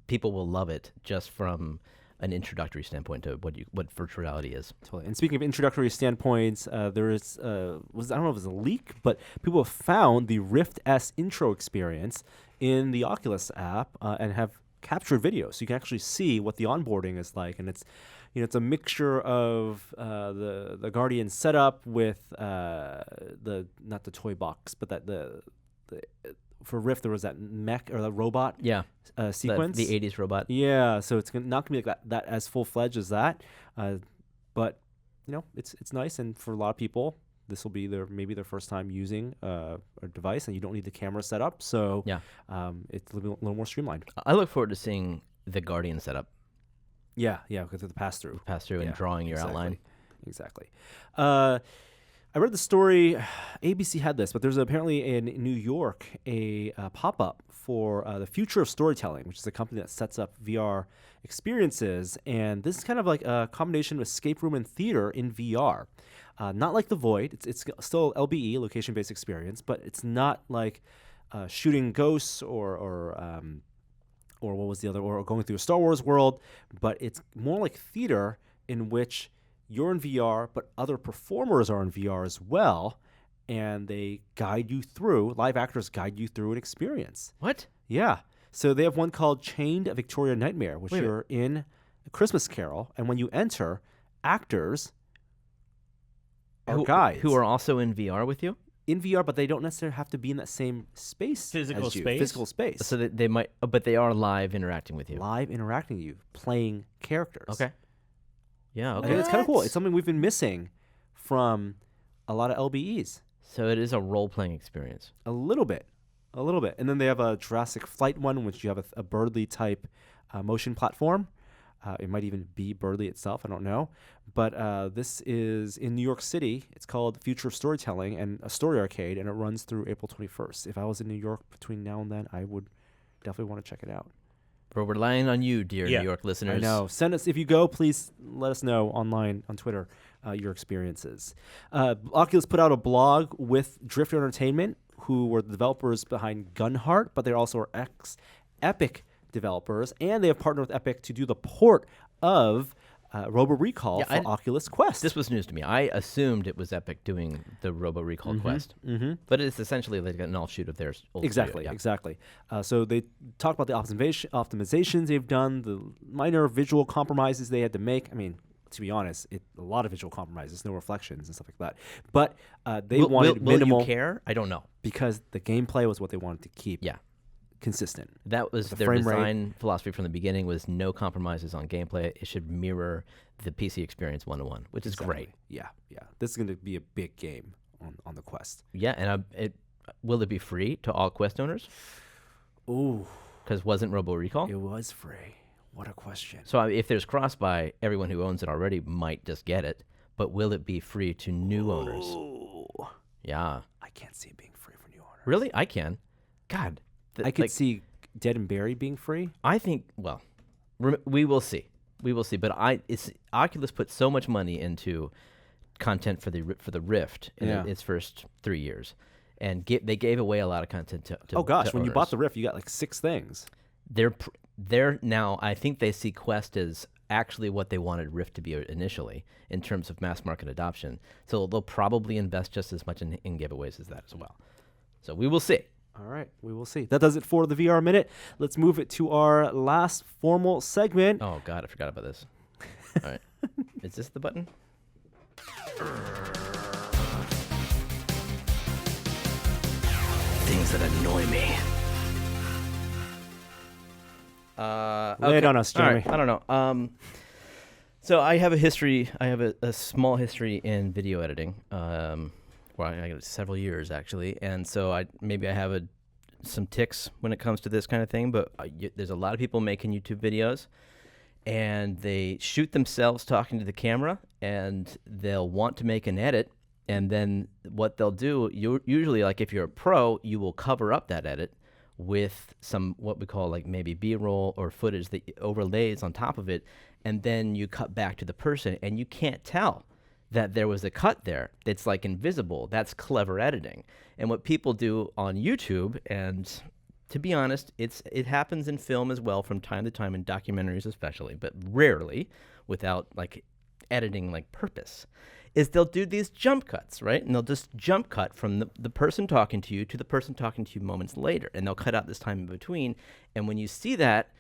people will love it just from an introductory standpoint to what virtual reality is. Totally. And speaking of introductory standpoints, there is I don't know if it was a leak, but people have found the Rift S intro experience in the Oculus app and have captured video, so you can actually see what the onboarding is like, and it's a mixture of the Guardian setup with the not the toy box, but the for Rift there was that mech or the robot sequence, the 80s robot. Yeah, so it's not gonna be like that as full fledged as that, but it's nice, and for a lot of people this will be maybe their first time using a device, and you don't need the camera set up, so it's a little more streamlined. I look forward to seeing the Guardian setup. Yeah, because of the pass-through. And drawing your outline. Exactly. I read the story, ABC had this, but there's apparently in New York a pop-up for the Future of Storytelling, which is a company that sets up VR experiences, and this is kind of like a combination of escape room and theater in VR. Not like The Void. It's still LBE, location-based experience, but it's not like shooting ghosts or what was the other, or going through a Star Wars world, but it's more like theater in which you're in VR, but other performers are in VR as well, and they guide you through, live actors guide you through an experience. What? Yeah. So they have one called Chained: A Victorian Nightmare, which you're in A Christmas Carol, and when you enter, actors are guides. Who are also in VR with you? In VR, but they don't necessarily have to be in that same space. Physical as you. space? Physical space. So that they might, but they are live interacting with you. Live interacting with you, playing characters. Okay. Yeah, I okay. think it's kind of cool. It's something we've been missing from a lot of LBEs. So it is a role-playing experience. A little bit. And then they have a Jurassic Flight one, which you have a Birdly-type motion platform. It might even be Birdly itself. I don't know. But this is in New York City. It's called Future of Storytelling and a story arcade, and it runs through April 21st. If I was in New York between now and then, I would definitely want to check it out. We're relying on you, dear New York listeners. I know. Send us, if you go, please let us know online on Twitter your experiences. Oculus put out a blog with Drifter Entertainment, who were the developers behind Gunheart, but they also are ex-Epic developers, and they have partnered with Epic to do the port of Robo Recall for Oculus Quest. This was news to me. I assumed it was Epic doing the Robo Recall Quest, but it's essentially like an offshoot of theirs. Exactly. So they talked about the optimizations they've done, the minor visual compromises they had to make. I mean, to be honest, a lot of visual compromises, no reflections and stuff like that. But they wanted minimal. Will you care? I don't know. Because the gameplay was what they wanted to keep. Yeah. Consistent. That was their design philosophy from the beginning, was no compromises on gameplay. It should mirror the PC experience one-to-one, which is great. Yeah. This is going to be a big game on the Quest. Yeah, and will it be free to all Quest owners? Ooh. Because wasn't Robo Recall? It was free. What a question. So if there's cross-buy, everyone who owns it already might just get it, but will it be free to new owners? Yeah. I can't see it being free for new owners. Really? I can. God. I could see Dead and Buried being free. I think, well, we will see. But Oculus put so much money into content for the Rift in its first 3 years, and they gave away a lot of content to oh gosh, when owners. You bought the Rift, you got like 6 things. They're now. I think they see Quest as actually what they wanted Rift to be initially in terms of mass market adoption. So they'll probably invest just as much in giveaways as that as well. So we will see. All right, we will see. That does it for the VR Minute. Let's move it to our last formal segment. Oh, God, I forgot about this. All right. Is this the button? Things that annoy me. Lay it on us, Jeremy. All right, I don't know. So I have a history. I have a small history in video editing. Well, I got several years actually, and so I have some tics when it comes to this kind of thing. But there's a lot of people making YouTube videos, and they shoot themselves talking to the camera, and they'll want to make an edit, and then what they'll do, usually like if you're a pro, you will cover up that edit with some what we call like maybe B-roll or footage that overlays on top of it, and then you cut back to the person, and you can't tell that there was a cut there. It's like invisible. That's clever editing. And what people do on YouTube, and to be honest, it happens in film as well from time to time, in documentaries especially, but rarely without like editing like purpose, is they'll do these jump cuts, right? And they'll just jump cut from the person talking to you to the person talking to you moments later, and they'll cut out this time in between. And when you see that,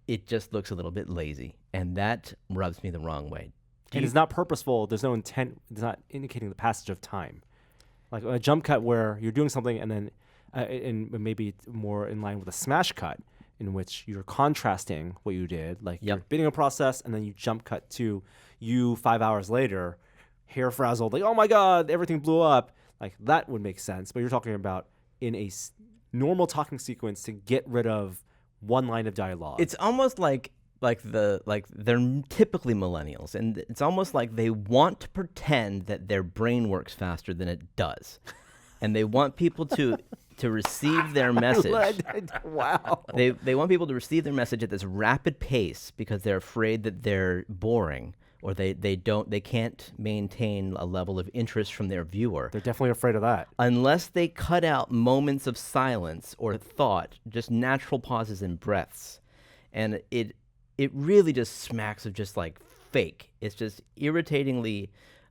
it just looks a little bit lazy, and that rubs me the wrong way. And it's not purposeful. There's no intent. It's not indicating the passage of time. Like a jump cut where you're doing something and then and maybe more in line with a smash cut in which you're contrasting what you did. Like you're bidding a process and then you jump cut to you 5 hours later, hair frazzled, like, oh my God, everything blew up. Like that would make sense. But you're talking about in a normal talking sequence to get rid of one line of dialogue. It's almost like they're typically millennials, and it's almost like they want to pretend that their brain works faster than it does, and they want people to receive their message. Wow. They want people to receive their message at this rapid pace because they're afraid that they're boring, or they can't maintain a level of interest from their viewer. They're definitely afraid of that. Unless they cut out moments of silence or thought, just natural pauses and breaths, and it really just smacks of just like fake. It's just irritatingly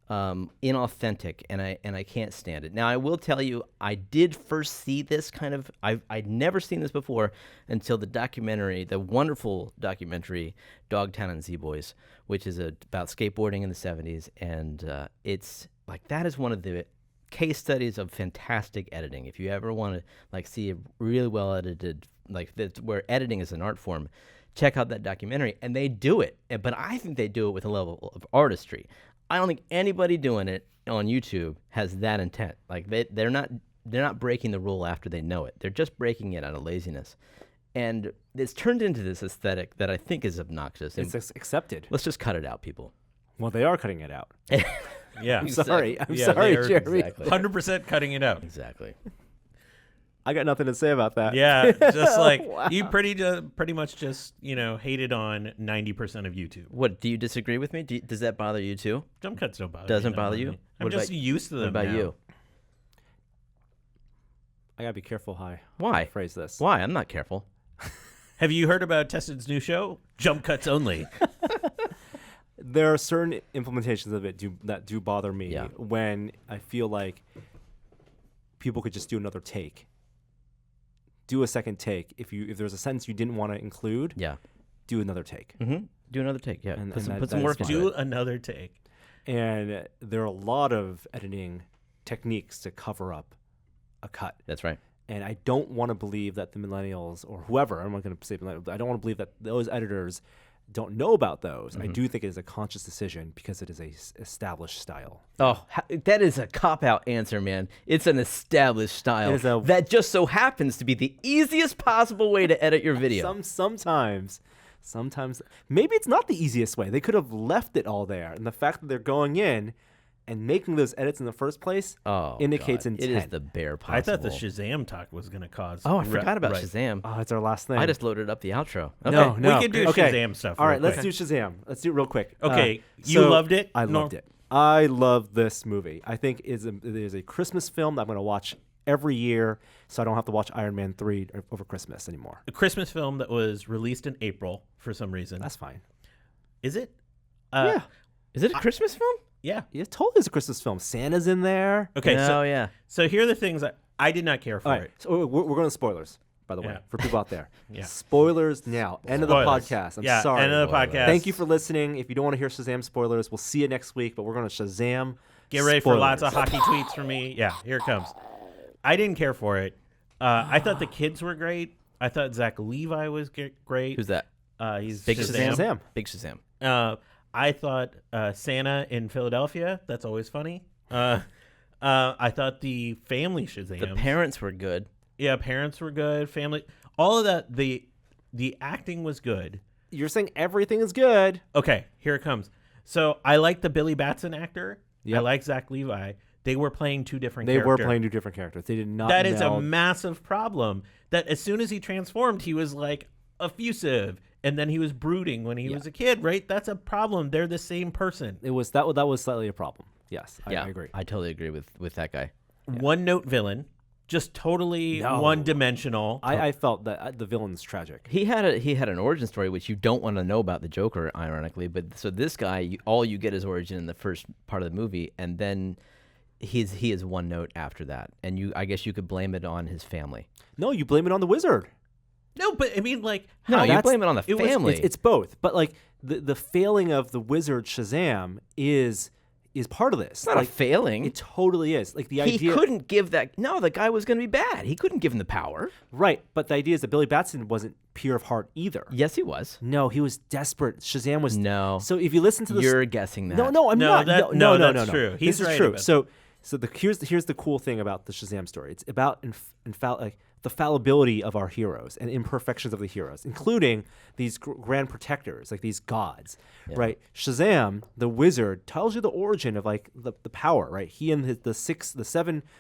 inauthentic, and I can't stand it. Now, I will tell you, I did first see this kind of, I'd never seen this before until the wonderful documentary, Dogtown and Z-Boys, which is about skateboarding in the 70s, and it's like, that is one of the case studies of fantastic editing. If you ever want to like see a really well edited, like where editing is an art form, check out that documentary, and they do it. But I think they do it with a level of artistry. I don't think anybody doing it on YouTube has that intent. Like they're not breaking the rule after they know it. They're just breaking it out of laziness. And it's turned into this aesthetic that I think is obnoxious. It's accepted. Let's just cut it out, people. Well, they are cutting it out. Yeah. I'm sorry. I'm Yeah, sorry, they're Jeremy. Exactly. 100% cutting it out. Exactly. I got nothing to say about that. Yeah, just like Wow. you pretty much just, hated on 90% of YouTube. What, do you disagree with me? Does that bother you too? Jump cuts don't bother Doesn't me. bother you? I'm What just about- used to them What about now. you? I gotta be careful how I Why? phrase this. Why? I'm not careful. Have you heard about Tested's new show? Jump cuts only. There are certain implementations of it that do bother me Yeah. when I feel like people could just do another take. Do a second take. If there's a sentence you didn't want to include, Yeah. do another take. Mm-hmm. Do another take. Yeah. And- Put and some, that- put some that is work fine. into Do it. another take. And there are a lot of editing techniques to cover up a cut. That's right. And I don't want to believe that the millennials or whoever, I'm not going to say millennials, I don't want to believe that those editors don't know about those. Mm-hmm. I do think it is a conscious decision because it is a established style. Oh, that is a cop-out answer, man. It's an established style It is a- that just so happens to be the easiest possible way to edit your video. Sometimes, maybe it's not the easiest way. They could have left it all there. And the fact that they're going in and making those edits in the first place indicates God. intent. It is the bare possible. I thought the Shazam talk was going to cause. Oh, I forgot about right. Shazam. Oh, it's our last thing. I just loaded up the outro. Okay. No. We can do Okay. Shazam stuff. All right, real let's quick. do Shazam. Let's do it real quick. Okay, you loved it? I No. loved it. I love this movie. I think it is a Christmas film that I'm going to watch every year, so I don't have to watch Iron Man 3 over Christmas anymore. A Christmas film that was released in April for some reason. That's fine. Is it? Yeah. Is it a Christmas film? Yeah. It totally is a Christmas film. Santa's in there. Okay. Oh, yeah. So here are the things I did not care for All right. it. So we're going to spoilers, by the way, Yeah. for people out there. Yeah. Spoilers now. End of the Spoilers. podcast. I'm Yeah, sorry. end of the podcast. Thank you for listening. If you don't want to hear Shazam spoilers, we'll see you next week, but we're going to Shazam. Get ready for lots of spoilers. hockey tweets from me. Yeah, here it comes. I didn't care for it. I thought the kids were great. I thought Zach Levi was great. Who's that? He's Big Shazam. Big Shazam. I thought Santa in Philadelphia. That's always funny. I thought the family Shazam. The parents were good. Yeah, parents were good. Family, all of that. The acting was good. You're saying everything is good. Okay, here it comes. So I like the Billy Batson actor. Yep. I like Zach Levi. They were playing two different They characters. were playing two different characters. They did not That is a meld. massive problem. That as soon as he transformed, he was like effusive, and then he was brooding when he was a kid. Right? That's a problem. They're the same person. It was that was slightly a problem. Yes, I agree. I totally agree with that guy. One note villain, just totally No. one dimensional. I felt that the villain's tragic. He had an origin story which you don't want to know about the Joker, ironically. But so this guy, all you get is origin in the first part of the movie, and then he is one note after that. And I guess you could blame it on his family. No, you blame it on the wizard. No, but I mean, like, No, how you blame it on the family. It's both, but like the failing of the wizard Shazam is part of this. It's not like, a failing. It totally is. Like the He idea, couldn't give that. No, the guy was going to be bad. He couldn't give him the power. right? But the idea is that Billy Batson wasn't pure of heart either. Yes, he was. No, he was desperate. Shazam was No. So if you listen to this, You're guessing that. no, I'm No, not. that- no, no, that's true. He's This is right true. about So here's the cool thing about the Shazam story. It's about the fallibility of our heroes and imperfections of the heroes, including these grand protectors, like these gods, right? Shazam, the wizard, tells you the origin of like the power, right? He and the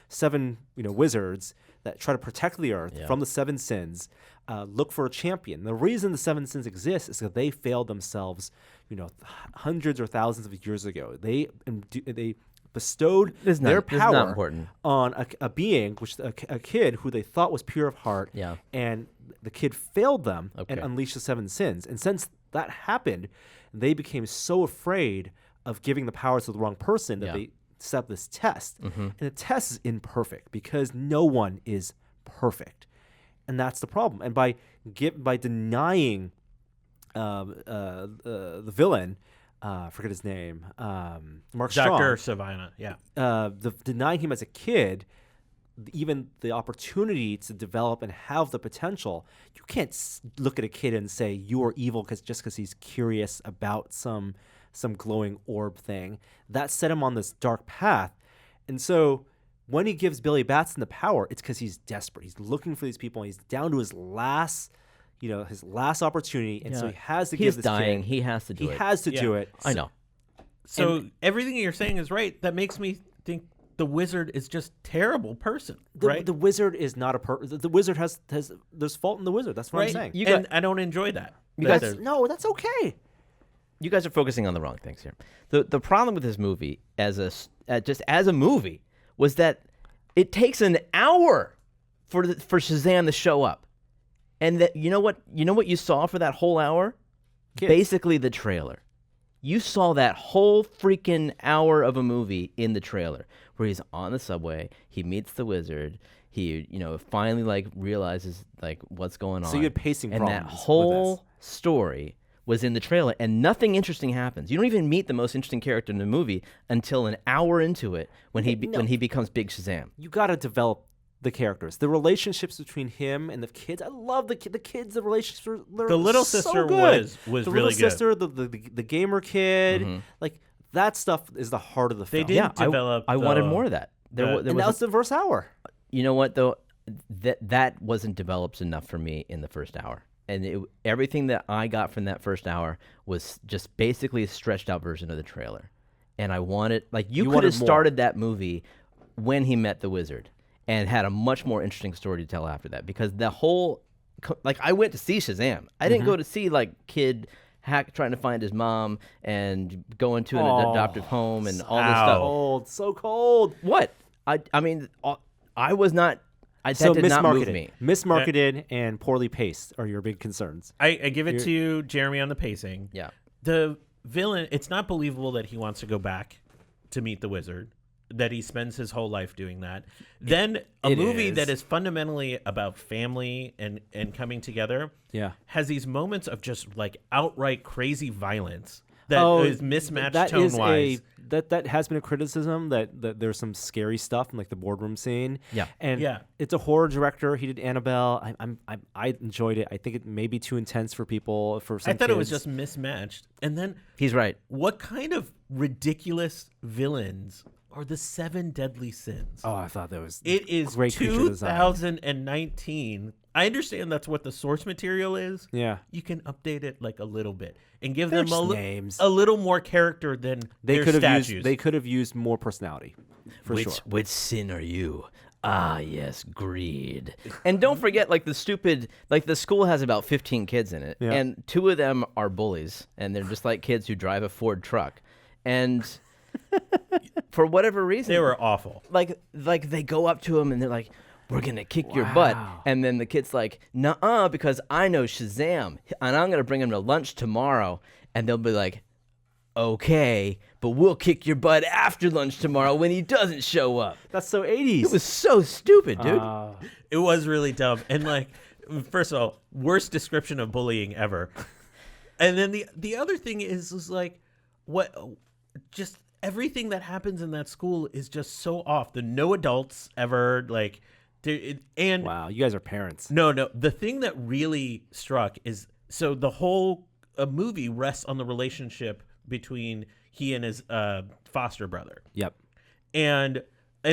seven wizards that try to protect the earth from the seven sins look for a champion. The reason the seven sins exist is that they failed themselves, hundreds or thousands of years ago. They bestowed This is their not- this is not power important. on a being, which a kid who they thought was pure of heart, Yeah. and the kid failed them and Okay. unleashed the seven sins. And since that happened, they became so afraid of giving the powers to the wrong person that Yeah. they set up this test. And the test is imperfect because no one is perfect, and that's the problem. And by denying the villain, forget his name, Mark Dr. Strong, Savannah. Yeah. denying him as a kid even the opportunity to develop and have the potential. You can't look at a kid and say you are evil just because he's curious about some glowing orb thing. That set him on this dark path. And so when he gives Billy Batson the power, it's because he's desperate. He's looking for these people, and he's down to his last opportunity, and so he has to give He's this dying. kid. He has to do it. He has to do it. I know. So everything you're saying is right. That makes me think the wizard is just terrible person, right? The wizard is not a the wizard has there's fault in the wizard. That's what right. I'm saying. And I don't enjoy that. You That guys- there's- No, that's okay. You guys are focusing on the wrong things here. The problem with this movie as a movie was that it takes an hour for Shazam to show up. And that you know what you saw for that whole hour? Kids. Basically the trailer. You saw that whole freaking hour of a movie in the trailer where he's on the subway, he meets the wizard, he finally realizes what's going on. So you had pacing and problems that with whole this. story was in the trailer, and nothing interesting happens. You don't even meet the most interesting character in the movie until an hour into it when he becomes Big Shazam. You got to develop the characters, the relationships between him and the kids. I love the kids. The relationships. The little so sister good. was the really little good. sister, the gamer kid, like that stuff is the heart of the They film. did develop. I wanted more of that. There and that was was the first hour. You know what though, that wasn't developed enough for me in the first hour, and everything that I got from that first hour was just basically a stretched out version of the trailer. And I wanted you could wanted have more. started that movie when he met the wizard, and had a much more interesting story to tell after that, because the whole I went to see Shazam. I didn't go to see kid trying to find his mom and go into an adoptive home and all this stuff. Cold, so cold. What? I mean, I was not. That So did not move mismarketed, me. mismarketed, and poorly paced are your big concerns. I give it to Jeremy on the pacing. Yeah. The villain, it's not believable that he wants to go back to meet the wizard, that he spends his whole life doing that. Then a movie that is fundamentally about family and coming together Yeah. has these moments of just like outright crazy violence that is mismatched that tone is wise. that has been a criticism that there's some scary stuff in like the boardroom scene. Yeah. And Yeah. it's a horror director. He did Annabelle. I enjoyed it. I think it may be too intense for people. For some I thought it was kids. just mismatched. And then He's right. what kind of ridiculous villains are the 7 deadly sins? Oh, I thought that was It is great creature design. 2019. I understand that's what the source material is. Yeah. You can update it like a little bit and give They're them just names. a little more character than They their could have statues. used. They could have used more personality, for sure. Which sin are you? Ah, yes, greed. And don't forget, like the school has about 15 kids in it, Yeah. and 2 of them are bullies, and they're just like kids who drive a Ford truck, and for whatever reason, They were awful. like they go up to him and they're like, "We're gonna kick your butt," and then the kid's like, "Nuh-uh, because I know Shazam, and I'm gonna bring him to lunch tomorrow," and they'll be like, "Okay, but we'll kick your butt after lunch tomorrow when he doesn't show up." That's so 80s. It was so stupid, dude. It was really dumb. And like, first of all, worst description of bullying ever. And then the other thing is like, what, just everything that happens in that school is just so off. The no adults ever like, and Wow, you guys are parents. no, the thing that really struck is so the whole movie rests on the relationship between he and his foster brother. Yep. And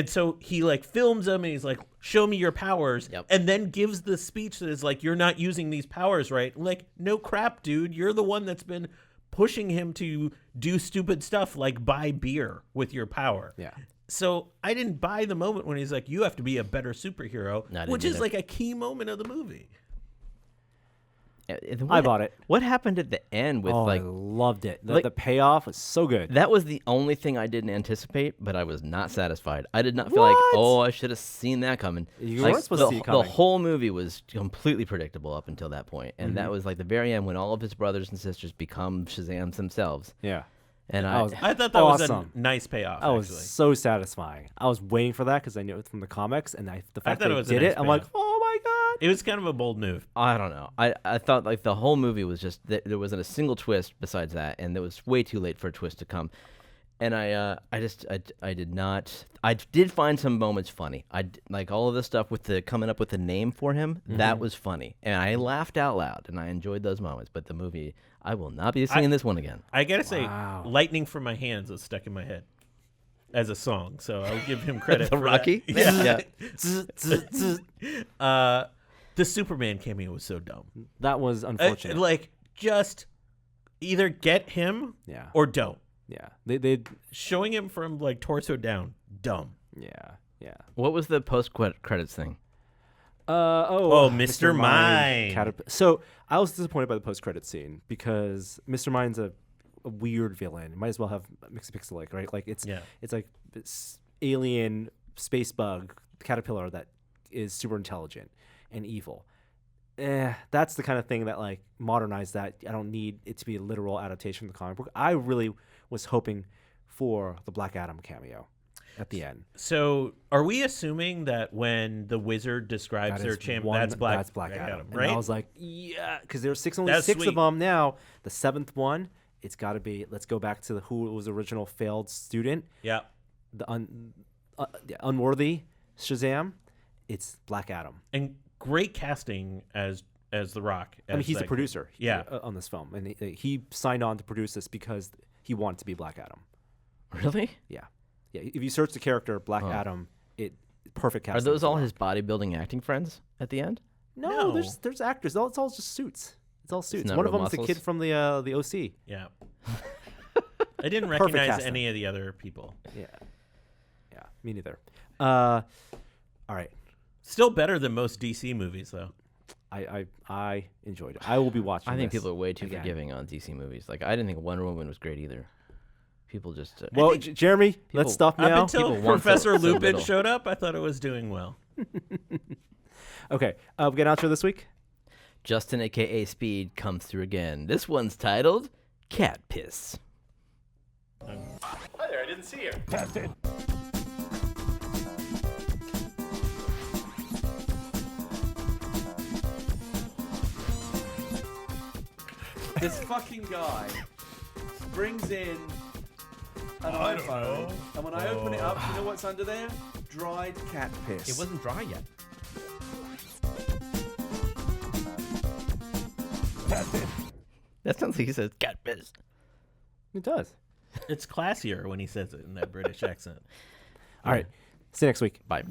so he like films him and he's like, show me your powers. Yep. And then gives the speech that is like, you're not using these powers right. Like, no crap, dude. You're the one that's been pushing him to do stupid stuff like buy beer with your power. Yeah. So I didn't buy the moment when he's like, you have to be a better superhero, No, I didn't which is either. like a key moment of the movie. I bought it. What happened at the end with Oh, like I loved it. like- The payoff was so good. that was the only thing I didn't anticipate, but I was not satisfied. I did not feel like, What? oh, I should have seen that coming. You Like, weren't supposed to see it the coming. whole movie was completely predictable up until that point, and Mm-hmm. that was like the very end when all of his brothers and sisters become Shazams themselves. Yeah. And I was- I thought that was Awesome. a nice payoff, That was actually. so satisfying. I was waiting for that because I knew it from the comics, and the fact thought that it they was a did nice it, I'm like, payoff. oh my god. It was kind of a bold move. I don't know. I thought like the whole movie was just there wasn't a single twist besides that, and it was way too late for a twist to come. And I did not. I did find some moments funny. Like all of the stuff with the coming up with the name for him. That was funny, and I laughed out loud, and I enjoyed those moments. But the movie, I will not be seeing this one again. I gotta say, Wow. "Lightning from My Hands" is stuck in my head as a song, so I'll give him credit. The for Rocky? that. Yeah. The Superman cameo was so dumb. That was unfortunate. Like, just either get him yeah. or don't. Yeah. They Showing him from like torso down, dumb. yeah. Yeah. What was the post credits thing? Mr. Mime. So I was disappointed by the post-credit scene because Mr. Mine's a weird villain. Might as well have Mixapixel, right? Like it's like this alien space bug caterpillar that is super intelligent and evil. That's the kind of thing that like modernized that. I don't need it to be a literal adaptation of the comic book. I really was hoping for the Black Adam cameo at the end. So, are we assuming that when the wizard describes their champion, that's Black Adam, right? And I was like, yeah, because there's only That's six sweet. of them now. The seventh one, it's got to be. Let's go back to who was the original failed student, Yeah. the unworthy Shazam. It's Black Adam. And great casting as The Rock. I mean, as he's the that- producer. Yeah. On this film, and he signed on to produce this because he wanted to be Black Adam. Really? Yeah. If you search the character Black Adam, it perfect casting. Are those for all Rock. his bodybuilding acting friends at the end? No, No. there's actors. It's all just suits. It's all suits. not One of real them's the muscles? kid from the OC. Yeah. I didn't Perfect recognize casting. any of the other people. Yeah, me neither. All right, Still better than most DC movies, though. I enjoyed it. I will be watching. I think this people are way too again. forgiving on DC movies. Like I didn't think Wonder Woman was great either. People just Well, Jeremy, let's stop Up now. until People want Professor so Lupin little. showed up, I thought it was doing well. Okay, we got an outro this week. Justin, aka Speed, comes through again. This one's titled Cat Piss. Hi there, I didn't see you. This fucking guy brings in an iPhone, and when I open it up, you know what's under there? Dried cat piss. It wasn't dry yet. That sounds like he says cat piss. It does. It's classier when he says it in that British accent. All right. See you next week. Bye.